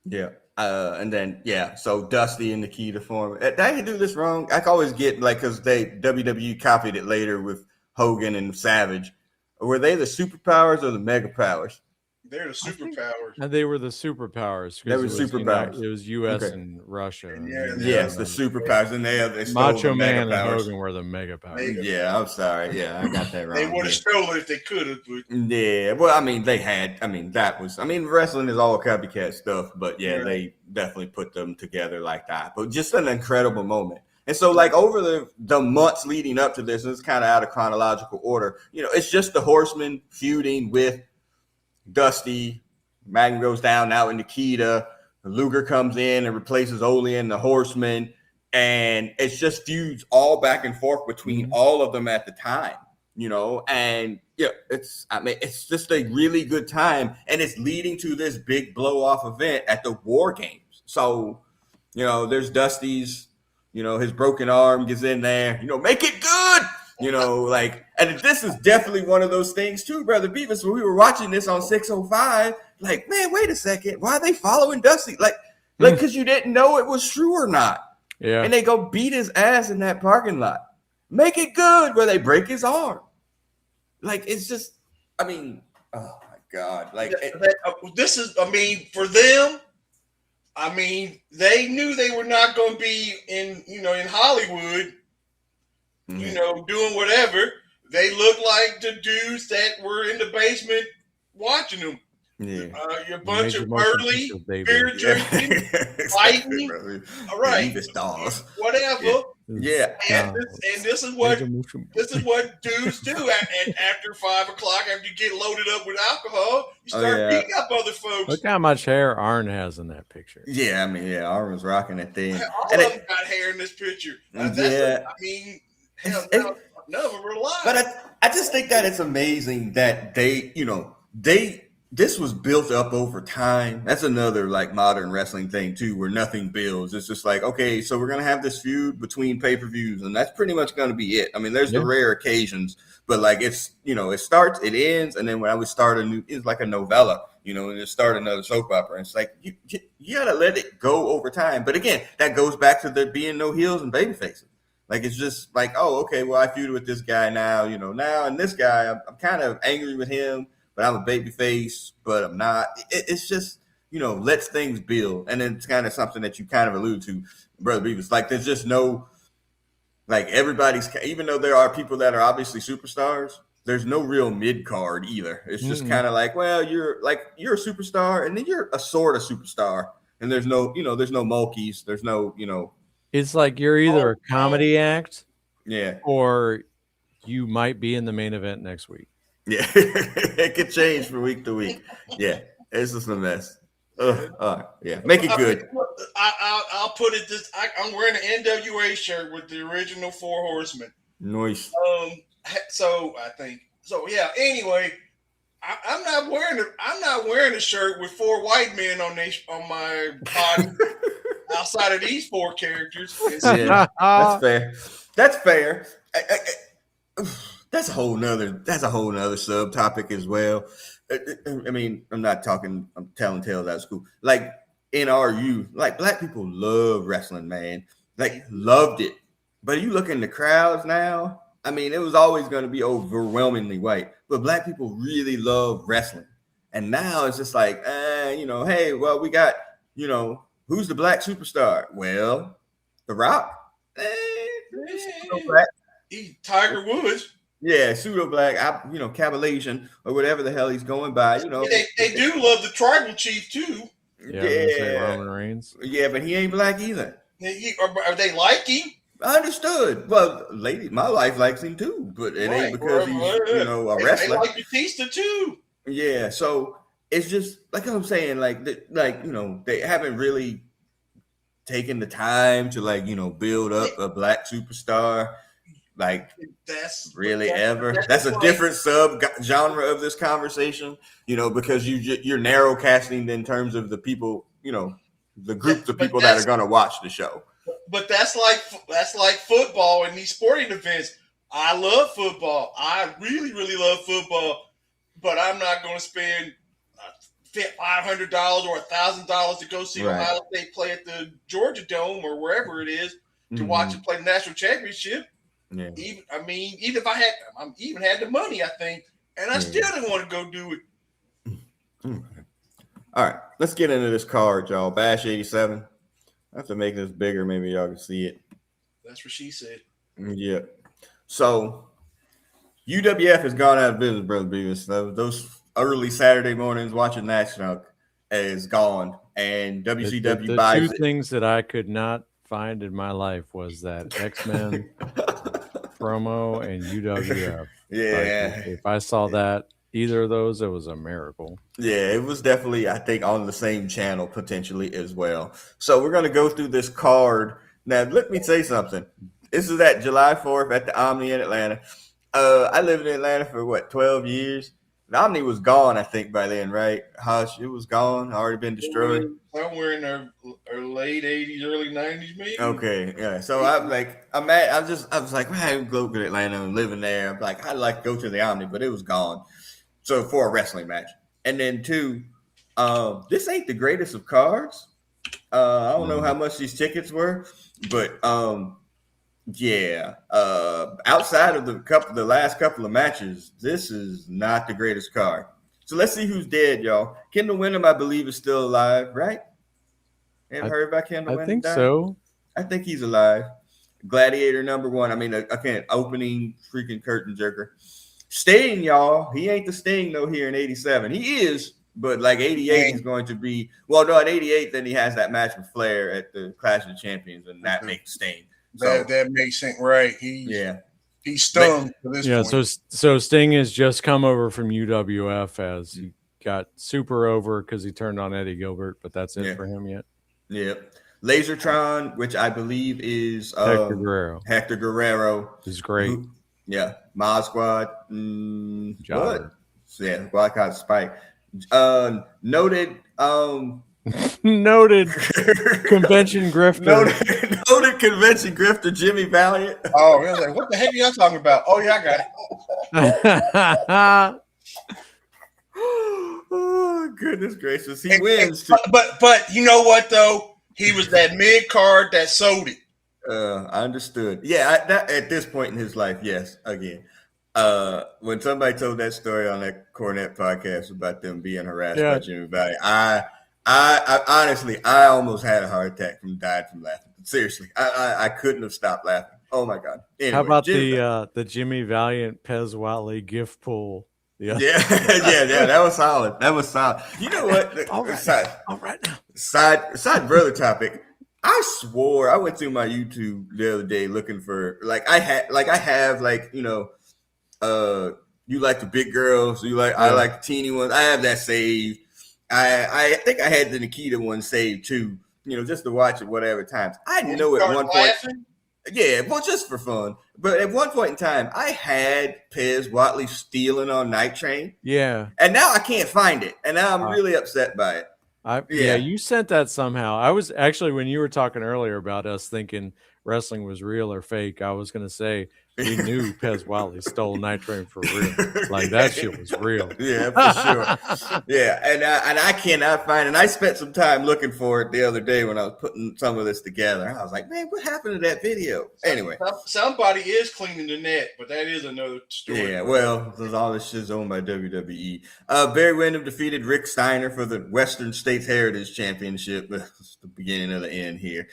Yeah. And then so Dusty and Nikita form. Did I do this wrong? I can always get because WWE copied it later with Hogan and Savage. Were they the superpowers or the mega powers? They're the superpowers. And they were the superpowers. They were superpowers. It was U.S. and Russia. Yes, the superpowers. And they Macho Man and Hogan were the mega powers. Yeah, I'm sorry. Yeah, I got that wrong. They would have stolen it if they could have. Yeah, well, they had. That was. Wrestling is all copycat stuff, but they definitely put them together like that. But just an incredible moment. And so, over the months leading up to this, and it's kind of out of chronological order. It's just the Horsemen feuding with Dusty. Magnum goes down now in Nikita. Luger comes in and replaces Ole and the Horsemen. And it's just feuds all back and forth between all of them at the time, and it's just a really good time. And it's leading to this big blow off event at the War Games. So, there's Dusty's, his broken arm gets in there, make it good. And this is definitely one of those things too, Brother Beavis. When we were watching this on 605, man, wait a second. Why are they following Dusty? Because you didn't know it was true or not. Yeah. And they go beat his ass in that parking lot. Make it good where they break his arm. It's just, oh my God. This is, for them, they knew they were not going to be in Hollywood, doing whatever. They look like the dudes that were in the basement watching them. Yeah. You're a bunch of burly, beer drinking, fighting. All right. Dolls. Whatever. Yeah. Yeah. And this is what dudes do after 5 o'clock. After you get loaded up with alcohol, you start beating up other folks. Look how much hair Arn has in that picture. Yeah, I mean, Arn was rocking that thing. All of them got hair in this picture. Hell, none of them are alive. But I just think that it's amazing that this was built up over time. That's another like modern wrestling thing too, where nothing builds. It's just like, okay, so we're gonna have this feud between pay-per-views, and that's pretty much gonna be it. I mean, there's the rare occasions, but like it's it starts, it ends, and then when I would start it's like a novella, and just start another soap opera. And it's like you gotta let it go over time. But again, that goes back to there being no heels and baby faces. Like it's just like, oh, okay, well I feud with this guy now, now, and this guy I'm kind of angry with him. But I'm a baby face, but I'm not. It's just, lets things build. And then it's kind of something that you kind of allude to, Brother Beavis. Like, there's just no, like, everybody's, even though there are people that are obviously superstars, there's no real mid-card either. It's just kind of like, well, you're a superstar, and then you're a sort of superstar. And there's no, there's no mulkeys. There's no, It's like you're either a comedy act, or you might be in the main event next week. Yeah, it could change from week to week. Yeah, it's just a mess. Yeah, make it good. I'll put it this: I'm wearing an NWA shirt with the original Four Horsemen. Nice. So I think so. Yeah. Anyway, I'm not wearing a shirt with 4 white men on my body outside of these 4 characters. Yeah, that's fair. That's fair. That's a whole nother subtopic as well. I mean, I'm telling tales out of school. Like in our youth, like black people love wrestling, man. Like loved it. But you look in the crowds now, I mean, it was always going to be overwhelmingly white. But black people really love wrestling. And now it's just like, hey, well, we got, who's the black superstar? Well, The Rock. He's Tiger Woods. Yeah, pseudo black, Cabalasian or whatever the hell he's going by. They do love the tribal chief too. Yeah. Roman Reigns. Yeah, but he ain't black either. Are they like him? I understood. Well, my wife likes him too, but it ain't because he's a wrestler. They like Batista too. Yeah, so it's just like I'm saying, they haven't really taken the time to build up a black superstar. Like that's a different sub genre of this conversation, because you're narrow casting in terms of the people, the group of people that are going to watch the show. But that's like football and these sporting events. I love football. I really, really love football, but I'm not going to spend $500 or $1,000 to go see Ohio State play at the Georgia Dome or wherever it is to watch it play the national championship. Yeah. Even if I had the money, I think, and I still didn't want to go do it. All right, let's get into this card, y'all. Bash 87. I have to make this bigger. Maybe y'all can see it. That's what she said. Yeah. So UWF has gone out of business, Brother Beavis. Those early Saturday mornings watching National is gone, and WCW buys it. The 2 things that I could not find in my life was that X-Men promo and UWF. Yeah. If I saw that, either of those, it was a miracle. Yeah, it was definitely, I think, on the same channel potentially as well. So we're going to go through this card. Now, let me say something. This is at July 4th at the Omni in Atlanta. I lived in Atlanta for, 12 years? The Omni was gone, I think, by then, right? Hush, it was gone, already been destroyed. Somewhere in our late 80s, early 90s, maybe. Okay, yeah. So I was like, man, I go to Atlanta and living there. I'm like, I'd like to go to the Omni, but it was gone. So for a wrestling match. And then 2, this ain't the greatest of cards. I don't know how much these tickets were, but outside of the last couple of matches, this is not the greatest card. So let's see who's dead, y'all. Kendall Windham, I believe, is still alive, right? Haven't heard about Kendall Windham? I think so. I think he's alive. Gladiator number 1. I mean, again, opening freaking curtain jerker. Sting, y'all. He ain't the Sting, though, here in 87. He is, but like 88, he's going to be. Well, no, at 88, then he has that match with Flair at the Clash of the Champions, and that makes Sting. That makes sense, right? He's stung to this point. So Sting has just come over from UWF as he got super over because he turned on Eddie Gilbert, but that's it for him yet. Yep. Lasertron, which I believe is Hector Guerrero. Hector Guerrero is great. Mod Squad. What? Yeah, Wildcat Spike. Noted noted convention grifter. Noted convention grifter Jimmy Valiant. Oh, I was like, what the heck are y'all talking about? Oh yeah, I got it. Oh goodness gracious, he wins. But you know what though? He was that mid card that sold it. I understood. Yeah, at this point in his life, yes. Again, when somebody told that story on that Cornette podcast about them being harassed by Jimmy Valiant, I honestly, I almost had a heart attack died from laughing. Seriously, I couldn't have stopped laughing. Oh my god! Anyway, how about the Jimmy Valiant Pez Watley gift pool? Yeah, that was solid. You know what? All right now. Side brother topic. I swore I went through my YouTube the other day looking for you like the big girls, I like the teeny ones. I have that saved. I think I had the Nikita one saved too, just to watch it whatever times. I know at one point. Yeah, well, just for fun. But at one point in time, I had Pez Watley stealing on Night Train. Yeah. And now I can't find it. And now I'm really upset by it. Yeah, you sent that somehow. I was actually, when you were talking earlier about us thinking wrestling was real or fake, I was going to say we knew Pez Watley stole Night Train for real. Like that shit was real. Yeah, for sure. Yeah, and I cannot find it. And I spent some time looking for it the other day when I was putting some of this together. I was like, man, what happened to that video? Anyway. Somebody is cleaning the net, but that is another story. Yeah, well, all this shit's owned by WWE. Barry Windham defeated Rick Steiner for the Western States Heritage Championship. It's the beginning of the end here.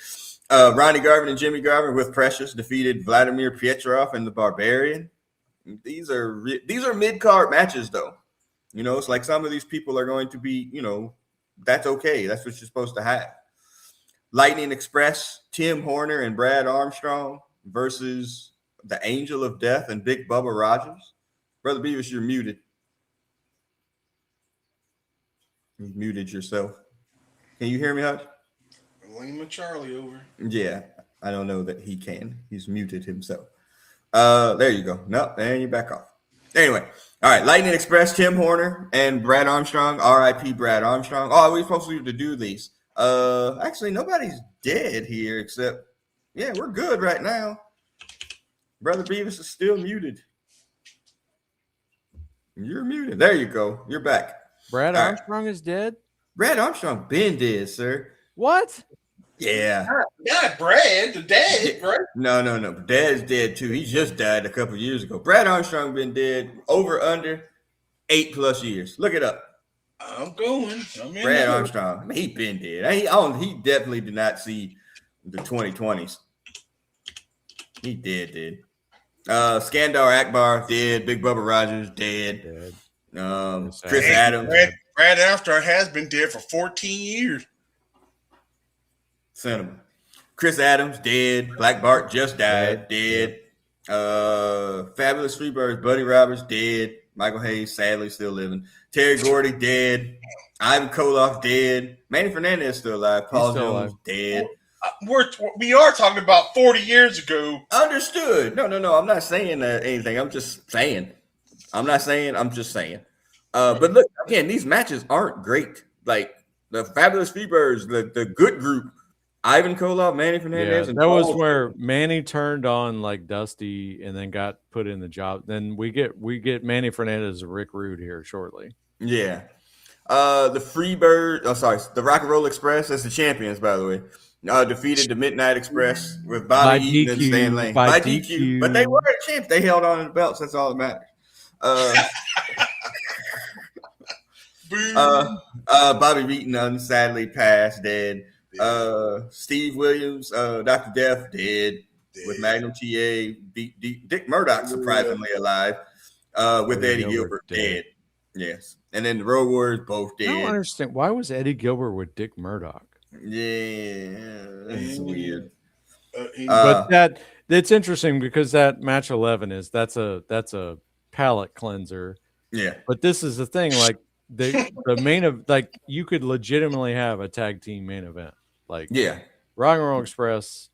Ronnie Garvin and Jimmy Garvin with Precious defeated Vladimir Pietrov and the Barbarian. These are mid-card matches, though. It's like some of these people are going to be, that's okay. That's what you're supposed to have. Lightning Express, Tim Horner and Brad Armstrong versus the Angel of Death and Big Bubba Rogers. Brother Beavis, you're muted. You muted yourself. Can you hear me, Hutch? Lima Charlie over. Yeah, I don't know that he can. He's muted himself. There you go. Nope, and you're back off. Anyway, all right. Lightning Express, Tim Horner and Brad Armstrong. R.I.P. Brad Armstrong. Oh, we're supposed to do these. Actually, nobody's dead here except, we're good right now. Brother Beavis is still muted. You're muted. There you go. You're back. Brad Armstrong is dead? Brad Armstrong been dead, sir. What? Yeah. Not Brad, the dad, right? No. Dad's dead too. He just died a couple years ago. Brad Armstrong been dead under 8+ years. Look it up. I'm going. Brad Armstrong. He been dead. He definitely did not see the 2020s. He dead. Skandar Akbar dead. Big Bubba Rogers dead. Chris Adams. Brad Armstrong has been dead for 14 years. Cinema. Chris Adams dead. Black Bart just died. Dead. Fabulous Freebirds. Buddy Roberts dead. Michael Hayes sadly still living. Terry Gordy dead. Ivan Koloff dead. Manny Fernandez still alive. Paul Jones dead. We are talking about 40 years ago. Understood. No. I'm not saying anything. I'm just saying. I'm just saying. But look, again, these matches aren't great. Like the Fabulous Freebirds, the good group. Ivan Koloff, Manny Fernandez, and that was where Manny turned on like Dusty and then got put in the job. Then we get Manny Fernandez and Rick Rude here shortly. Yeah. The the Rock and Roll Express, that's the champions, by the way. Defeated the Midnight Express with Bobby Eaton and Stan Lane. By DQ. But they were champs. They held on to the belts. That's all that matters. Bobby Eaton sadly passed, dead. Steve Williams, Dr. Death, dead. With Magnum TA. Dick Murdoch, surprisingly alive. With Eddie Gilbert, dead. Yes. And then the Road Warriors, both dead. I don't understand. Why was Eddie Gilbert with Dick Murdoch? Yeah, that's weird. But it's interesting because that match 11 that's a palate cleanser. Yeah. But this is the thing, like the main of like you could legitimately have a tag team main event. Like Rock and Roll Express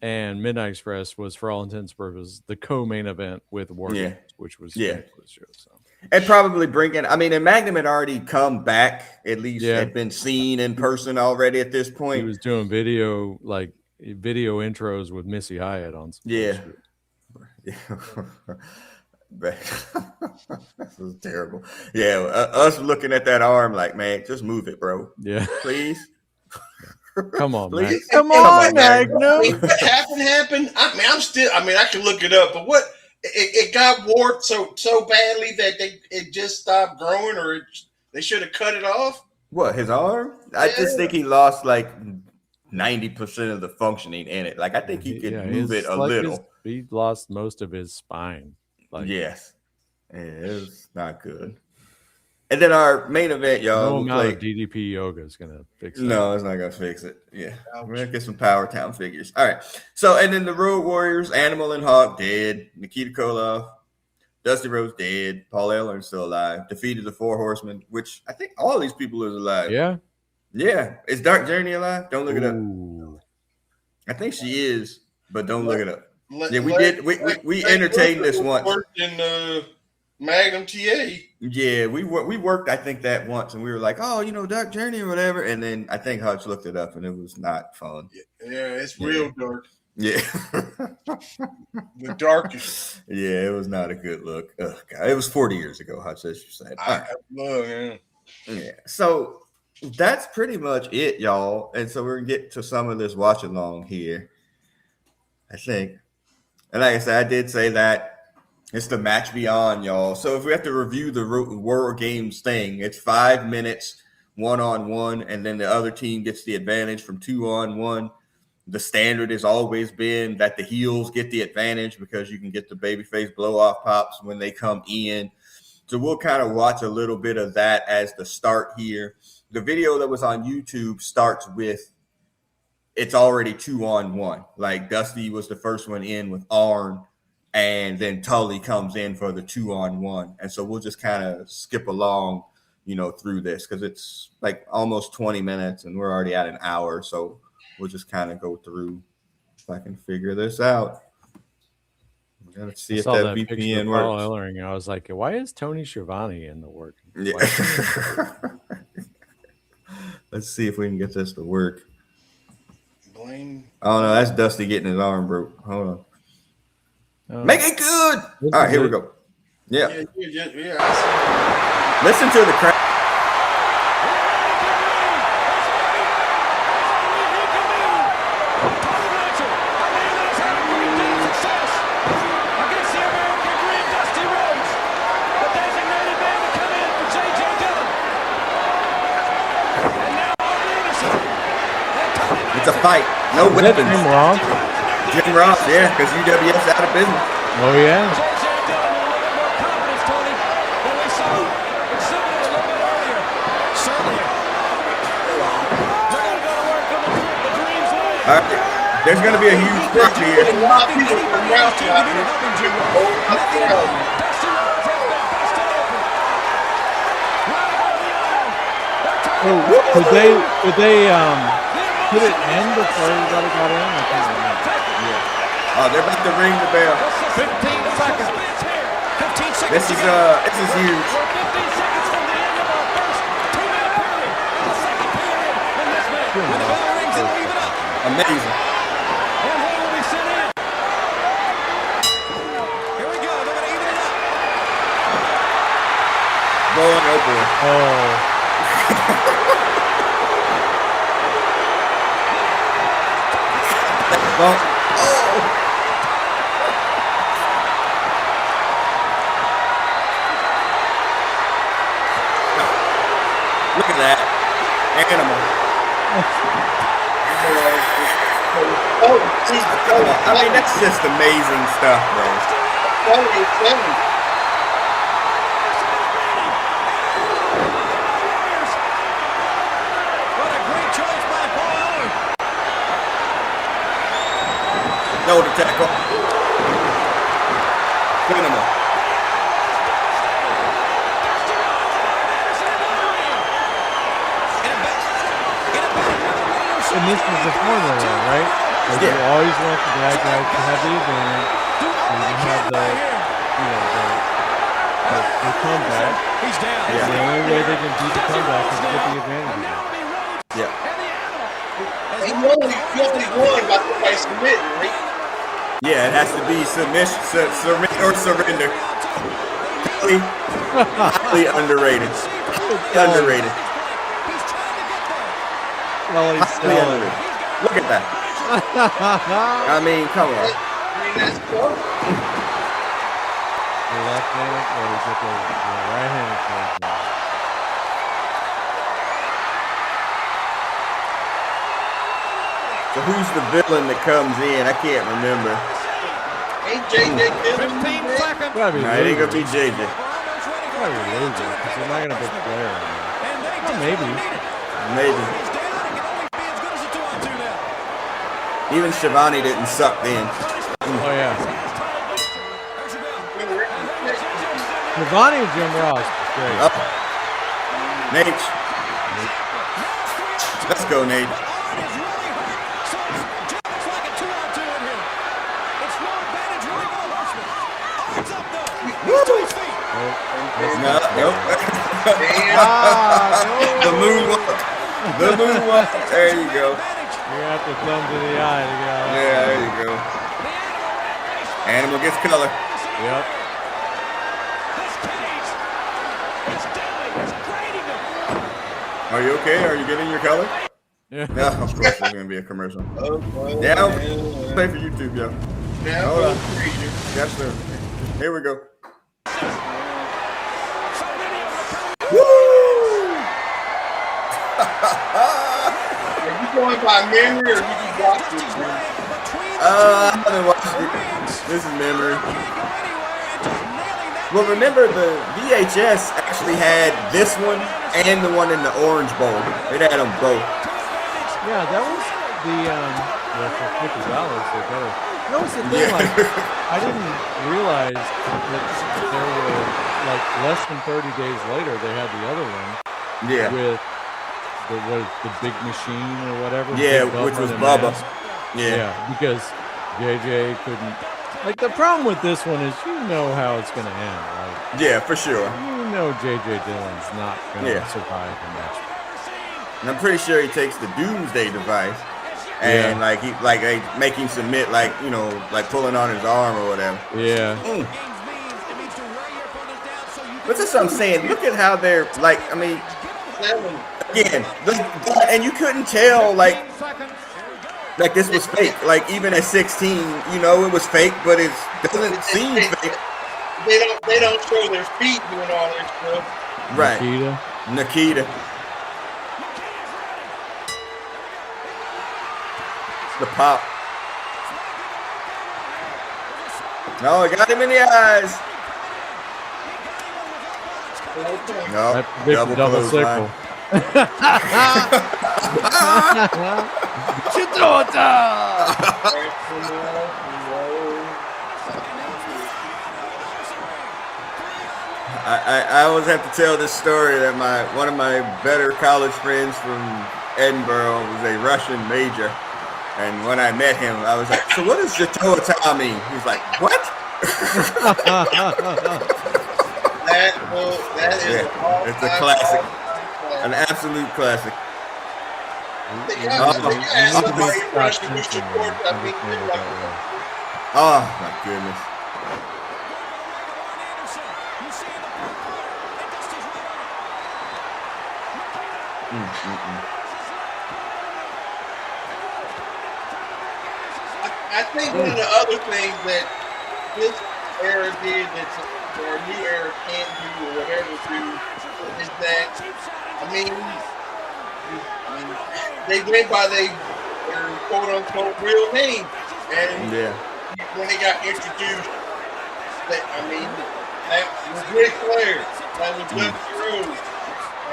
and Midnight Express was, for all intents and purposes, the co-main event with Wargames, which was the show. So. And probably bringing, I mean, and Magnum had already come back, at least had been seen in person already at this point. He was doing video intros with Missy Hyatt on some bullshit. This is terrible. Yeah, us looking at that arm like, man, just move it, bro. Yeah. Please. Come on, man. Come on, Magnum. What happened? I can look it up, but what it got warped so badly that it just stopped growing, or they should have cut it off. What, his arm? Yeah. I just think he lost like 90% of the functioning in it. Like I think he could move it a little. He lost most of his spine. Yes. Yeah, it was not good. And then our main event, y'all. No amount of DDP yoga is going to fix it. No, it's not going to fix it. Yeah. We're going to get some Power Town figures. All right. So, and then the Road Warriors, Animal and Hawk dead. Nikita Koloff, Dusty Rhodes dead. Paul Ellern's still alive. Defeated the Four Horsemen, which I think all these people are alive. Yeah. Yeah. Is Dark Journey alive? Don't look it up. I think she is, but don't look it up. We entertained this once. In Magnum TA. Yeah, we worked, I think, that once, and we were like, oh, Dark Journey or whatever. And then I think Hutch looked it up, and it was not fun. Yeah, it's real dark. Yeah. The darkest. Yeah, it was not a good look. Ugh, God. It was 40 years ago, Hutch, as you said. Yeah. So that's pretty much it, y'all. And so we're going to get to some of this watch along here, I think. And like I said, I did say that it's the match beyond, y'all. So if we have to review the Wargames thing, it's 5 minutes, 1-on-1, and then the other team gets the advantage from 2-on-1. The standard has always been that the heels get the advantage because you can get the babyface blow-off pops when they come in. So we'll kind of watch a little bit of that as the start here. The video that was on YouTube starts with it's already 2-on-1. Like Dusty was the first one in with Arn, and then Tully comes in for the 2-on-1. And so we'll just kind of skip along, through this because it's like almost 20 minutes and we're already at an hour. So we'll just kind of go through if I can figure this out. Let's see if that VPN works. Paul Ellering, I was like, why is Tony Schiavone in the work? Yeah. Let's see if we can get this to work. Oh no, that's Dusty getting his arm broke. Hold on. Make it good. All right, here we go. Yeah. Listen to the crowd. It's a fight. No weapons. Jim Ross? Jim Ross, yeah, because UWF's out of business. Oh, yeah. All right. There's going to be a huge push here. Could they put it in before everybody got in? I can't remember. Yeah. Oh, they're about to ring the bell. 15 seconds. 15 seconds. This is huge. 15 seconds from the end of our first 2-minute period. The second period in this match. When the bell rings, it'll even up. Amazing. And they will be sent in. Here we go. They're going to even it up. Rolling over. Oh. Well, look at that animal. I mean, that's just amazing stuff, bro. What a great choice by Paul Ellering. Shoulder tackle. Cinema. And this is the formula, right? Like you always want the bad guys to have the advantage. So you have the comeback. He's down. Yeah. The only way they can beat the comeback is to get the advantage. Yeah. And you only won by somebody submitting, right? Yeah, it has to be submission, submit or surrender. Highly underrated. Underrated. Well, he's Highly underrated. Look at that. I mean, come on. That's close. the left-handed, or is it the right-handed version? So who's the villain that comes in? I can't remember. Ain't JJ Dillon? 15 seconds. Gotta be No, it ain't gonna Loser. be JJ. Gotta be Loser, because they're not gonna put Flair on there. And they Oh, maybe. Maybe. He's down. It can only be as good as a 2-on-2 now. Even Shivani didn't suck then. Oh, yeah. Giovanni and Jim Ross was great. Up. Nate. Let's go, Nate. No, nope. The moonwalk. The moonwalk. There you go. You got the thumb to the eye to get out. Yeah, there you go. Animal gets color. Yep. Are you okay? Are you getting your color? Yeah. No, of course there's gonna be a commercial. Yeah, I'll play for YouTube, yo. Hold on. Yes, sir. Here we go. Woo! Are you going by memory or you just watch this? I haven't watched it. This is memory. Well, remember the VHS actually had this one and the one in the Orange Bowl. It had them both. Yeah, that was the for $50 they better. That was the thing, like I didn't realize that there were like less than 30 days later they had the other one Yeah. with the big machine or whatever. Yeah, Big which was and Bubba. Mask. Yeah. Yeah, because JJ couldn't. Like the problem with this one is you know how it's gonna end. Like Yeah, for sure. you know JJ Dillon's not gonna Yeah. survive the match. And I'm pretty sure he takes the Doomsday device and they make him submit, like, you know, like pulling on his arm or whatever. Yeah. But that's what I'm saying. Look at how they're like. I mean, again, and you couldn't tell like this was fake. Like even at 16, you know, it was fake, but it doesn't seem fake. They don't show their feet doing all their stuff. Right. Nikita. The pop. No, I got him in the eyes. No, That big double circle. I always have to tell this story that one of my better college friends from Edinburgh was a Russian major, and when I met him, I was like, "So what does Jatoa mean?" He's like, "What?" That is it's a classic, an absolute classic. Oh my goodness. I think one of the other things that this era did that our new era can't do or whatever do is that, I mean they went by their quote unquote real name, and when they got introduced, that was Ric Flair, that was Dusty Rhodes.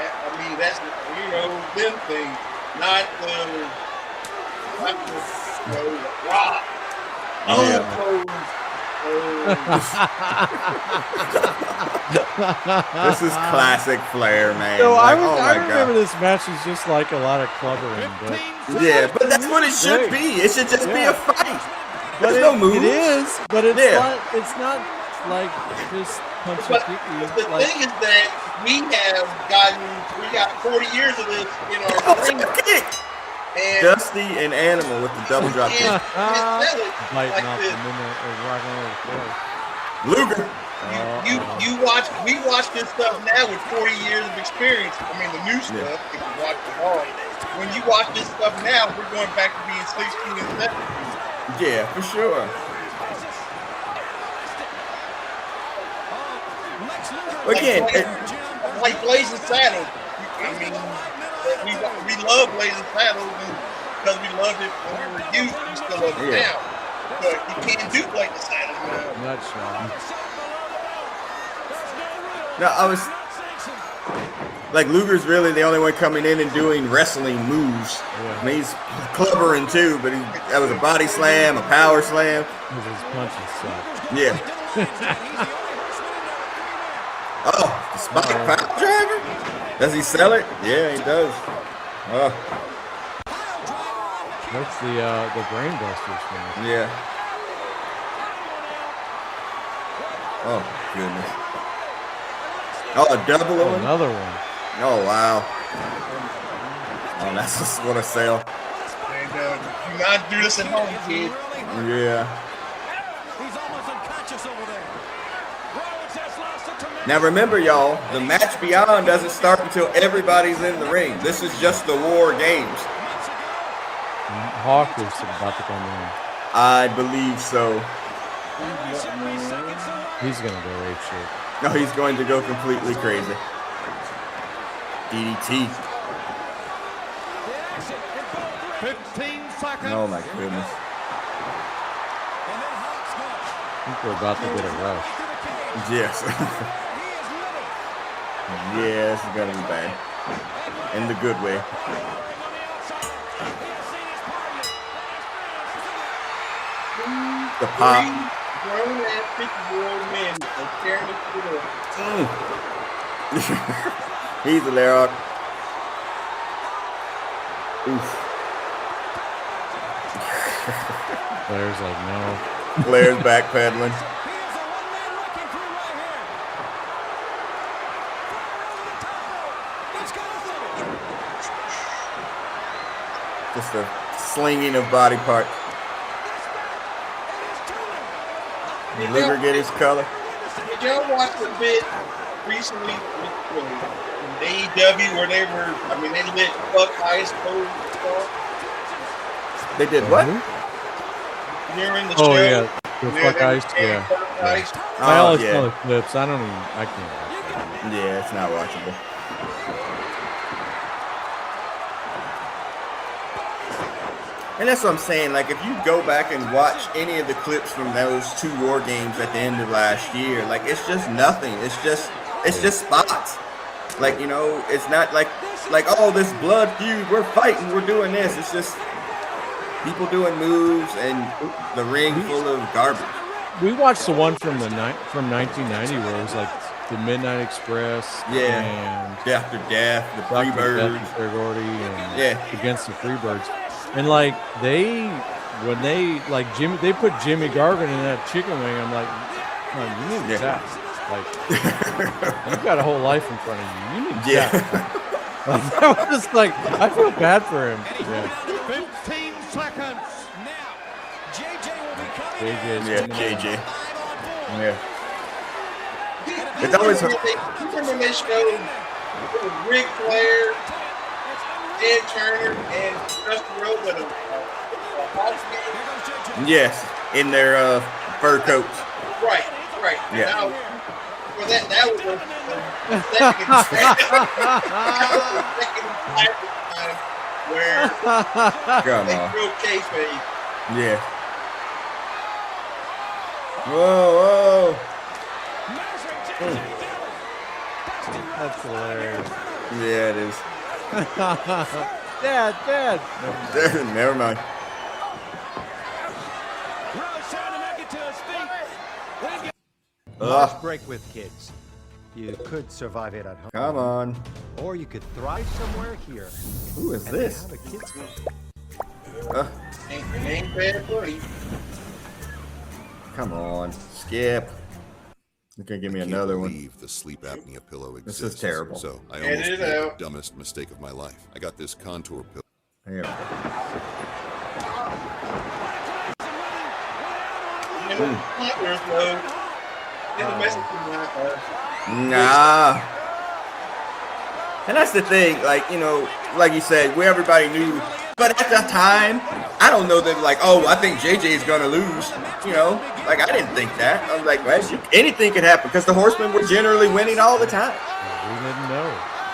I mean that's them things, not the Rock. This is classic Flair, man. So Like, I remember this match was just like a lot of clubbering, but yeah, but that's what it should be. It should just be a fight. but There's no moves. it is, but it's Yeah. not. It's not like just punchy But kickies. the Like, thing is that we got 40 years of this in our ring, Kick. and Dusty and Animal with the double drop kick. can't sell it biting like off this. the midnight or rocking over the floor. Luger. We watch this stuff now with 40 years of experience. I mean, the new stuff, if you watch it all. When you watch this stuff now, we're going back to being 16 and 17. Yeah, for sure. Again, Like Blazing Saddles. I mean, we love Blazing Saddles because we loved it when we were youth. We still love it now. But you can't do Blazing Saddles now. Not sure. no, I was like Luger's really the only one coming in and doing wrestling moves. Yeah. I mean, he's clubbering too, but that was a body slam, a power slam. Because his punches suck. Yeah. Oh, the spike power driver? Does he sell it? Yeah, he does. Oh, That's the brain busters finish. yeah. Oh, goodness. Oh, a double Oh, one? another one. Oh, wow. Oh, that's just what a sell. And do not do this at home, kid. Yeah. He's almost unconscious over there. Rhodes has lost it to Now remember, y'all, the match beyond doesn't start until everybody's in the ring. This is just the War Games. Hawk is about to come in. I believe so. He's gonna go ape shit. No, he's going to go completely crazy. DDT. 15 seconds. Oh my goodness. I think we're about to get a rush. Yes. Yeah, this is gonna be bad. In the good way. The pop. Grown ass 50-year-old men are tearing this shit up. He's a Larrock. Oof. Blair's like, no. Blair's backpedaling. Just a slinging of body parts. Luger get his color. Did y'all watch a bit recently with AEW where they were, I mean, they lit fuck ice cold stuff? They did what? You're in the Oh, show. yeah. The and fuck they were ice, saying yeah. fuck ice. I Oh, always yeah. know the clips. I can't. Yeah, it's not watchable. And that's what I'm saying. Like, if you go back and watch any of the clips from those two War Games at the end of last year, like, it's just nothing. It's just spots. Like, you know, it's not like oh, this blood feud, we're fighting, we're doing this. It's just people doing moves and the ring full of garbage. We watched the one from 1990 where it was like the Midnight Express. Yeah. And Death to Death, the Dr. Freebirds. Death and Gordy and Yeah. against the Freebirds. And like they put Jimmy Garvin in that chicken wing. I'm like, man, you need Yeah. that. Like, you've got a whole life in front of you. You need Yeah. that. Like, I was just like, I feel bad for him. Yeah. 15 seconds. Now, JJ will be coming JJ's Yeah, coming in. JJ. Yeah. You It's always remember when they showed it was Ric Flair, Ed Turner, and Dusty Rhodes at a Hawks game? Yes, in their fur coats. Right. Yeah. Now, for that was the second time where Come they on. broke kayfabe. Yeah. Whoa. That's hilarious. Yeah, it is. Dad. Never mind. Rhodes trying Large break with kids. You could survive it at home. Come on. Or you could thrive somewhere here. Who is And they this? have a kids club. Ain't bad, buddy. Come on. Skip. You can give me another one. believe the sleep apnea pillow This exists. is terrible. So I Edit almost it made the out. dumbest mistake of my life. I got this contour pillow. Here. Nah. And that's the thing, like, you know, like you said, where everybody knew. But at the time, I don't know that, like, oh, I think JJ's gonna lose. You know, like, I didn't think that. I was like, well, anything could happen because the Horsemen were generally winning all the time. We didn't know.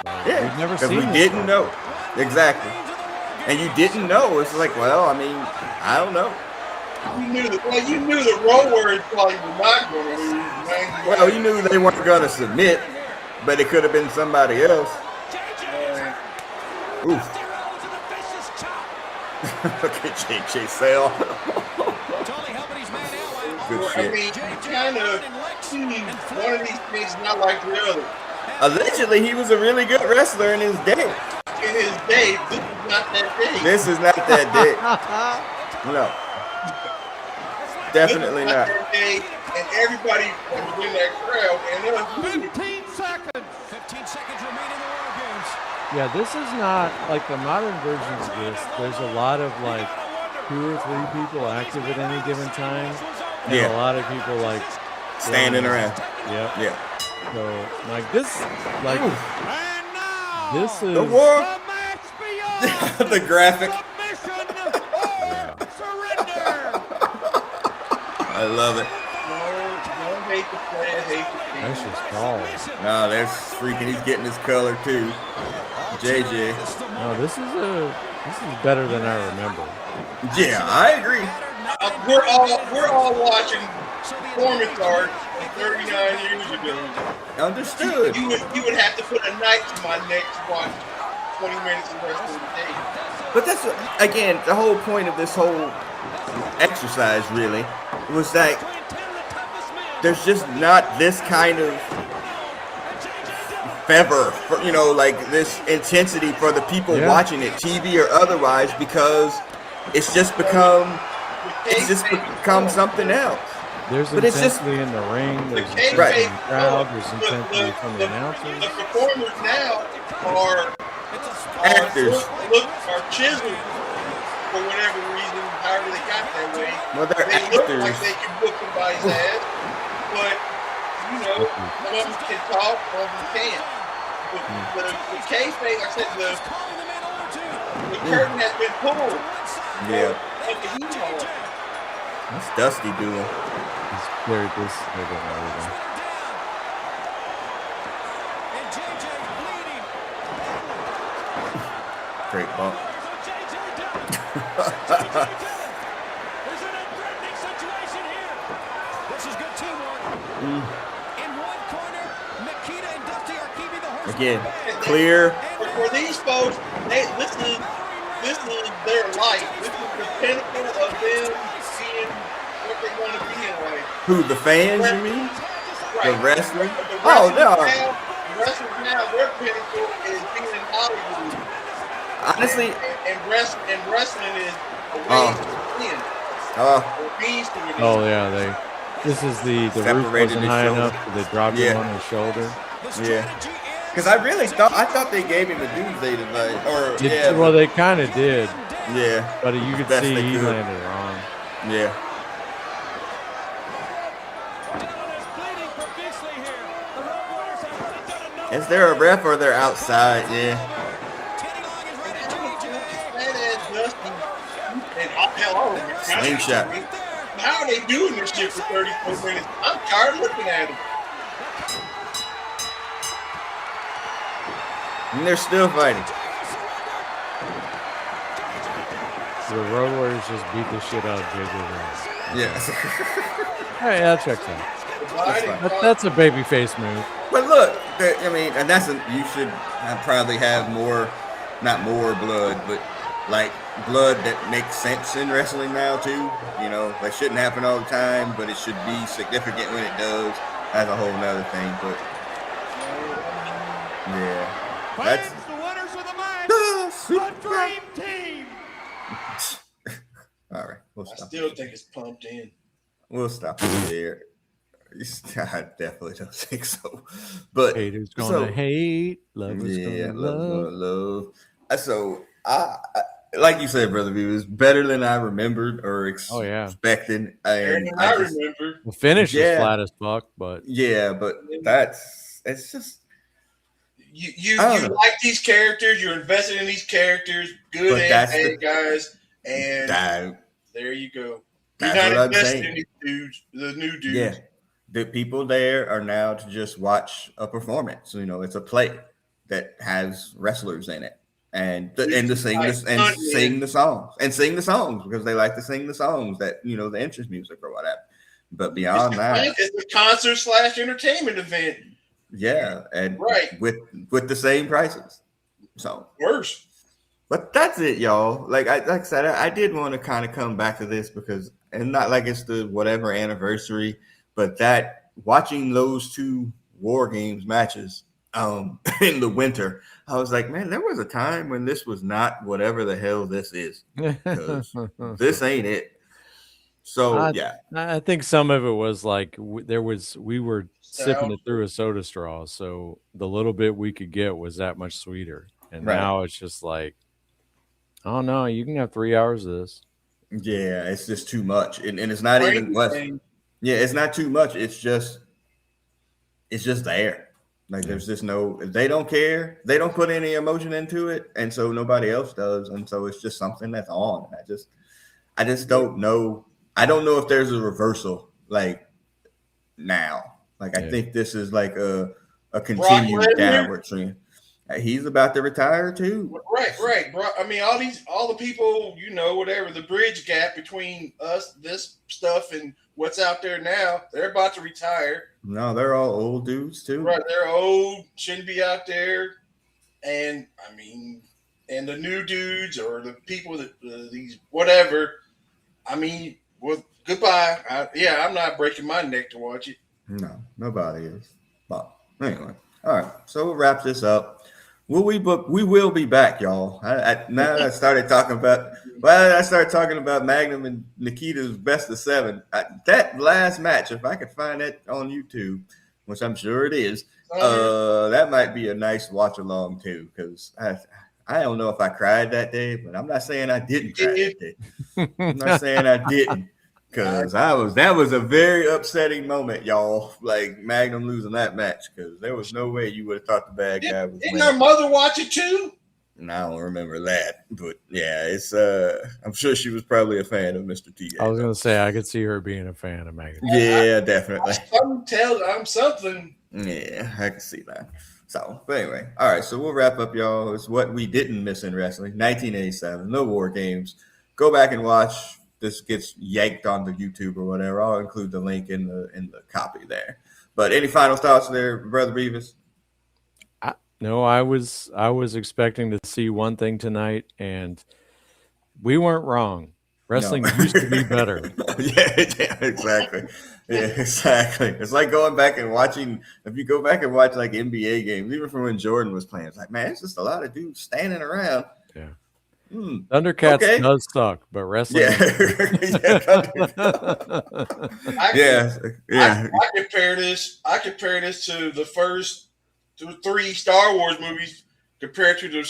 Like, Yeah, we've never because seen we this didn't one. know. Exactly. And you didn't know. It's like, well, I mean, I don't know. You knew the Rollers probably were not going to lose. Man. Well, you knew they weren't going to submit, but it could have been somebody else. Oof. Look at JJ Sale. Good I shit. mean, kind of one of these things not like the other. Allegedly, he was a really good wrestler in his day. In his day, this is not that day. This is not that day. No. Definitely This is not. that day, and everybody was in that crowd, and 15 seconds. 15 seconds remain in the Wargames. Yeah, this is not like the modern versions of this. There's a lot of like 2 or 3 people active at any given time. And Yeah. a lot of people like Standing around. Yep. Yeah. So like this, like And now, this is The war. the match beyond The graphic. submission or surrender. I love it. don't hate the player, hate the team. that's just tall. No, there's freaking. He's getting his color too. JJ. No, this is better than I remember. Yeah, I agree. We're all watching performance art from 39 years ago. Understood. You would have to put a knife to my neck to watch 20 minutes of the rest of the day. But that's again the whole point of this whole exercise. Really, was that there's just not this kind of fervor, for, you know, like this intensity for the people Yeah. watching it, TV or otherwise, because it's just become something else. There's But it's just- intensity in the ring. There's kayfabe- intensity in the crowd. There's intensity from the announcers. The performers now are Actors. are chiseled for whatever reason, however they got that way. Well, they're They look actors. like they can whoop somebody's ass, but you know, some of them can talk, some of them can't. The kayfabe, I said, the curtain has been pulled. Yeah, Of the heat hall. what's Dusty doing? They're doing everything. And JJ bleeding. Great bump. There's an threatening situation here. This is good teamwork. In one corner, Nikita and Dusty are keeping the horse Again, clear. For these folks, this is their life. This is the pinnacle of them seeing what they want to be in life. Who, the fans? You mean? The Right. wrestling? The Oh wrestlers no. now, wrestlers now, their pinnacle is being in Hollywood. Honestly, And wrestling is a way Oh. to win. uh, Or means to win. Oh yeah, this is the roof Separated wasn't his high shoulder. enough, so they dropped Yeah. him on his shoulder. yeah. Because I really thought they gave him a Doomsday device, or yeah, Well, they kind of did, yeah, but you could Best see they he could. landed wrong. yeah. Is there a ref or they're outside? Yeah. Badass Dusty and hell, Slingshot. how are they doing this shit for 34 minutes? I'm tired of looking at them. And they're still fighting. The Road Warriors just beat the shit out of JJ Rhodes. Yes. All right, that checks out. That's a babyface move. But look, I mean, and you should probably have more, not more blood, but like blood that makes sense in wrestling now too. You know, that shouldn't happen all the time, but it should be significant when it does. That's a whole nother thing. But yeah, that's Fans, the winners of the match, the the Dream Team. all right. We'll I stop. still think it's pumped in. We'll stop it there. I definitely don't think so. But Haters gonna hate, lovers yeah, gonna love, love. love. So I like you said, brother, it was better than I remembered or Oh, yeah. expected. And And I I just, remember. The finish was Yeah. flat as fuck, but yeah, but it's just You I don't know. like these characters. You're invested in these characters, good But and that's bad guys, and that, there you go. You're That's not what I'm invested saying. in these dudes, the new dudes. yeah. The people there are now to just watch a performance. You know, it's a play that has wrestlers in it. And to sing this and sing the songs because they like to sing the songs that the entrance music or whatever. But beyond that, It's a concert / entertainment event. yeah, and Right. with the same prices. So, Worse. but that's it, y'all. Like I said, I did want to kind of come back to this because, and not like it's the whatever anniversary, but that watching those two War Games matches in the winter, I was like, man, there was a time when this was not whatever the hell this is. 'Cause this ain't it. So yeah, I think some of it was like we were sipping it through a soda straw, so the little bit we could get was that much sweeter. And Right. now it's just like, oh no, you can have 3 hours of this. yeah, it's just too much, and it's not even what. Thing. Yeah, it's not too much. It's just there. Like there's just no. They don't care. They don't put any emotion into it, and so nobody else does. And so it's just something that's on. I just don't know. I don't know if there's a reversal like now. Like I think this is like a continued Lesnar? downward trend. He's about to retire too. Right, bro. I mean, all the people, whatever, the bridge gap between us, this stuff, and what's out there now, they're about to retire. No, they're all old dudes too. Right, they're old, shouldn't be out there. And I mean, and the new dudes or the people that these whatever. I mean, well, goodbye. I'm not breaking my neck to watch it. No, nobody is. But anyway, all right. So we'll wrap this up. We will be back, y'all. Now that I started talking about Magnum and Nikita's best of 7. That last match, if I could find it on YouTube, which I'm sure it is, that might be a nice watch along too. Because I don't know if I cried that day, but I'm not saying I didn't cry that day. I'm not saying I didn't. Because that was a very upsetting moment, y'all. Like Magnum losing that match, because there was no way you would have thought the bad guy was Didn't winning. her mother watch it too? And I don't remember that, but yeah, it's I'm sure she was probably a fan of Mr. T. I was gonna say I could see her being a fan of Megan. Yeah, definitely. I'm something. Yeah, I can see that. So, but anyway, all right. So we'll wrap up, y'all. It's what we didn't miss in wrestling. 1987, no War Games. Go back and watch. This gets yanked onto YouTube or whatever. I'll include the link in the copy there. But any final thoughts there, Brother Beavis? No, I was expecting to see one thing tonight, and we weren't wrong. Wrestling used to be better. yeah, exactly. Yeah, exactly. It's like going back and watching. If you go back and watch like NBA games, even from when Jordan was playing, it's like, man, it's just a lot of dudes standing around. Yeah. Thundercats does suck, but wrestling. Yeah. I compare this to the first 3 Star Wars movies compared to the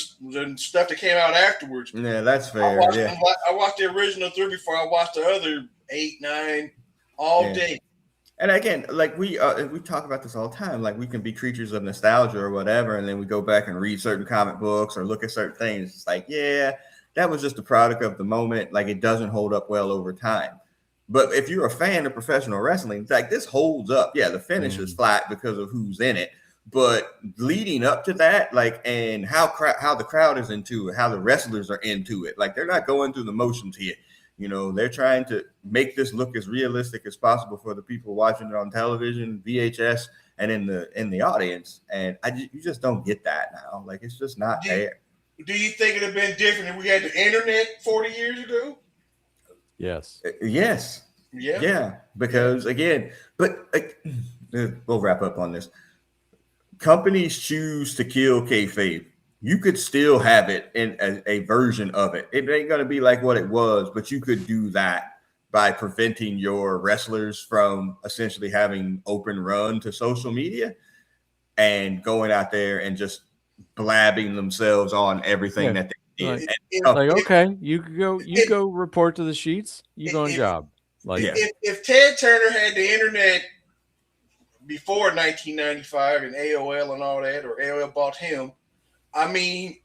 stuff that came out afterwards. Yeah, that's fair. I watched the original 3 before I watched the other 8, 9 all day. And again, like we talk about this all the time, like we can be creatures of nostalgia or whatever, and then we go back and read certain comic books or look at certain things. It's like, yeah, that was just a product of the moment. Like it doesn't hold up well over time. But if you're a fan of professional wrestling, like this holds up. Yeah, the finish is flat because of who's in it. But leading up to that, like, and how the crowd is into it, how the wrestlers are into it, like they're not going through the motions here. You know, they're trying to make this look as realistic as possible for the people watching it on television, VHS, and in the audience. And you just don't get that now. Like it's just not there. Do you think it'd have been different if we had the internet 40 years ago? Yes. Yes. Yeah. Yeah. Because again, but we'll wrap up on this. Companies choose to kill kayfabe. You could still have it in a version of it. It ain't going to be like what it was, but you could do that by preventing your wrestlers from essentially having open run to social media and going out there and just blabbing themselves on everything that they did. Like, okay, you go report to the sheets. You go on job. Like, if Ted Turner had the internet before 1995 and AOL and all that, or AOL bought him, I mean,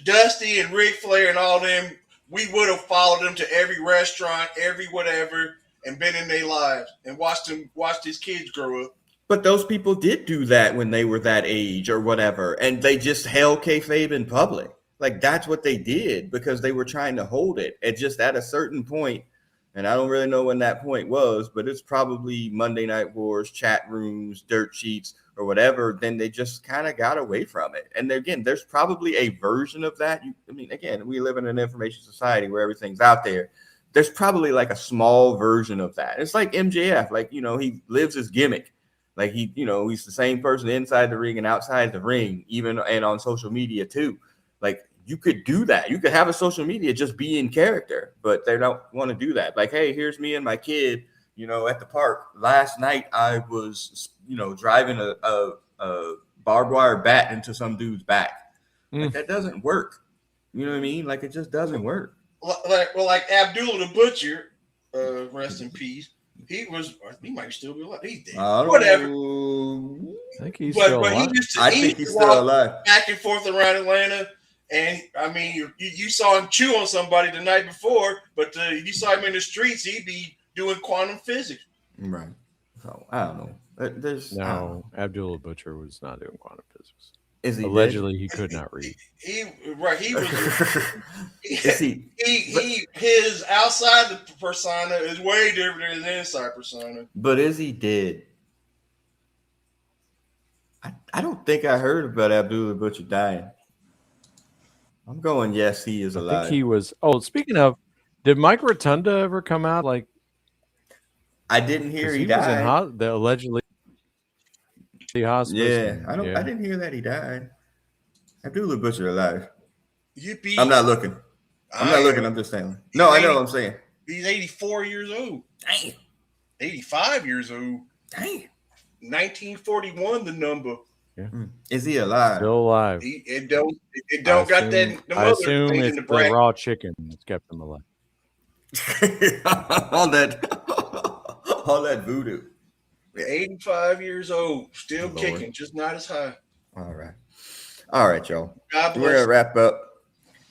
Dusty and Ric Flair and all them, we would have followed them to every restaurant, every whatever, and been in their lives and watched his kids grow up. But those people did do that when they were that age or whatever, and they just held kayfabe in public. Like, that's what they did because they were trying to hold it. It just at a certain point, and I don't really know when that point was, but it's probably Monday Night Wars, chat rooms, dirt sheets, or whatever. Then they just kind of got away from it. And again, there's probably a version of that. I mean, again, we live in an information society where everything's out there. There's probably like a small version of that. It's like MJF, like, you know, he lives his gimmick. Like he's the same person inside the ring and outside the ring, even and on social media too. Like, you could do that. You could have a social media just be in character, but they don't want to do that. Like, hey, here's me and my kid, at the park. Last night I was, driving a barbed wire bat into some dude's back. Like, that doesn't work. You know what I mean? Like, it just doesn't work. Like Abdullah the Butcher, rest in peace. He might still be alive. He's dead. Whatever. I think he's still alive. I think he's still alive. Back and forth around Atlanta. And I mean, you saw him chew on somebody the night before, but you saw him in the streets, he'd be doing quantum physics. Right. So I don't know. Abdullah Butcher was not doing quantum physics. Is he allegedly dead? He could not read. He was. Is he? His outside the persona is way different than his inside persona. But is he dead? I don't think I heard about Abdullah Butcher dying. I'm going, yes, he is alive. I think he was. Oh, speaking of, did Mike Rotunda ever come out? Like, I didn't hear he died. Was in the allegedly hospice. Yeah, I didn't hear that he died. Abdullah Butcher alive. I'm not looking. I'm just saying. No, I know what I'm saying. He's 84 years old. Damn. 85 years old. Damn. 1941, the number. Yeah. Is he alive? Still alive. It don't got that. I assume it's the raw chicken that's kept him alive. all that voodoo. 85 years old, still kicking, just not as high. All right, y'all. God bless. We're gonna wrap up,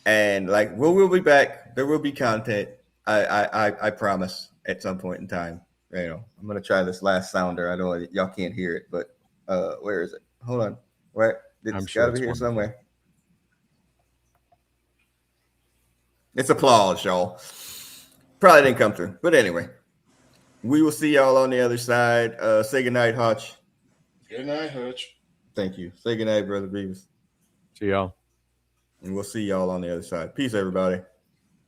and we'll be back. There will be content. I promise at some point in time. I'm gonna try this last sounder. I know y'all can't hear it, but where is it? Hold on. Where? It's got to be here somewhere. It's applause, y'all. Probably didn't come through, but anyway, we will see y'all on the other side. Say goodnight, Hutch. Good night, Hutch. Thank you. Say goodnight, Brother Beavis. See y'all. And we'll see y'all on the other side. Peace, everybody.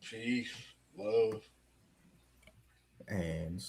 Peace, love, and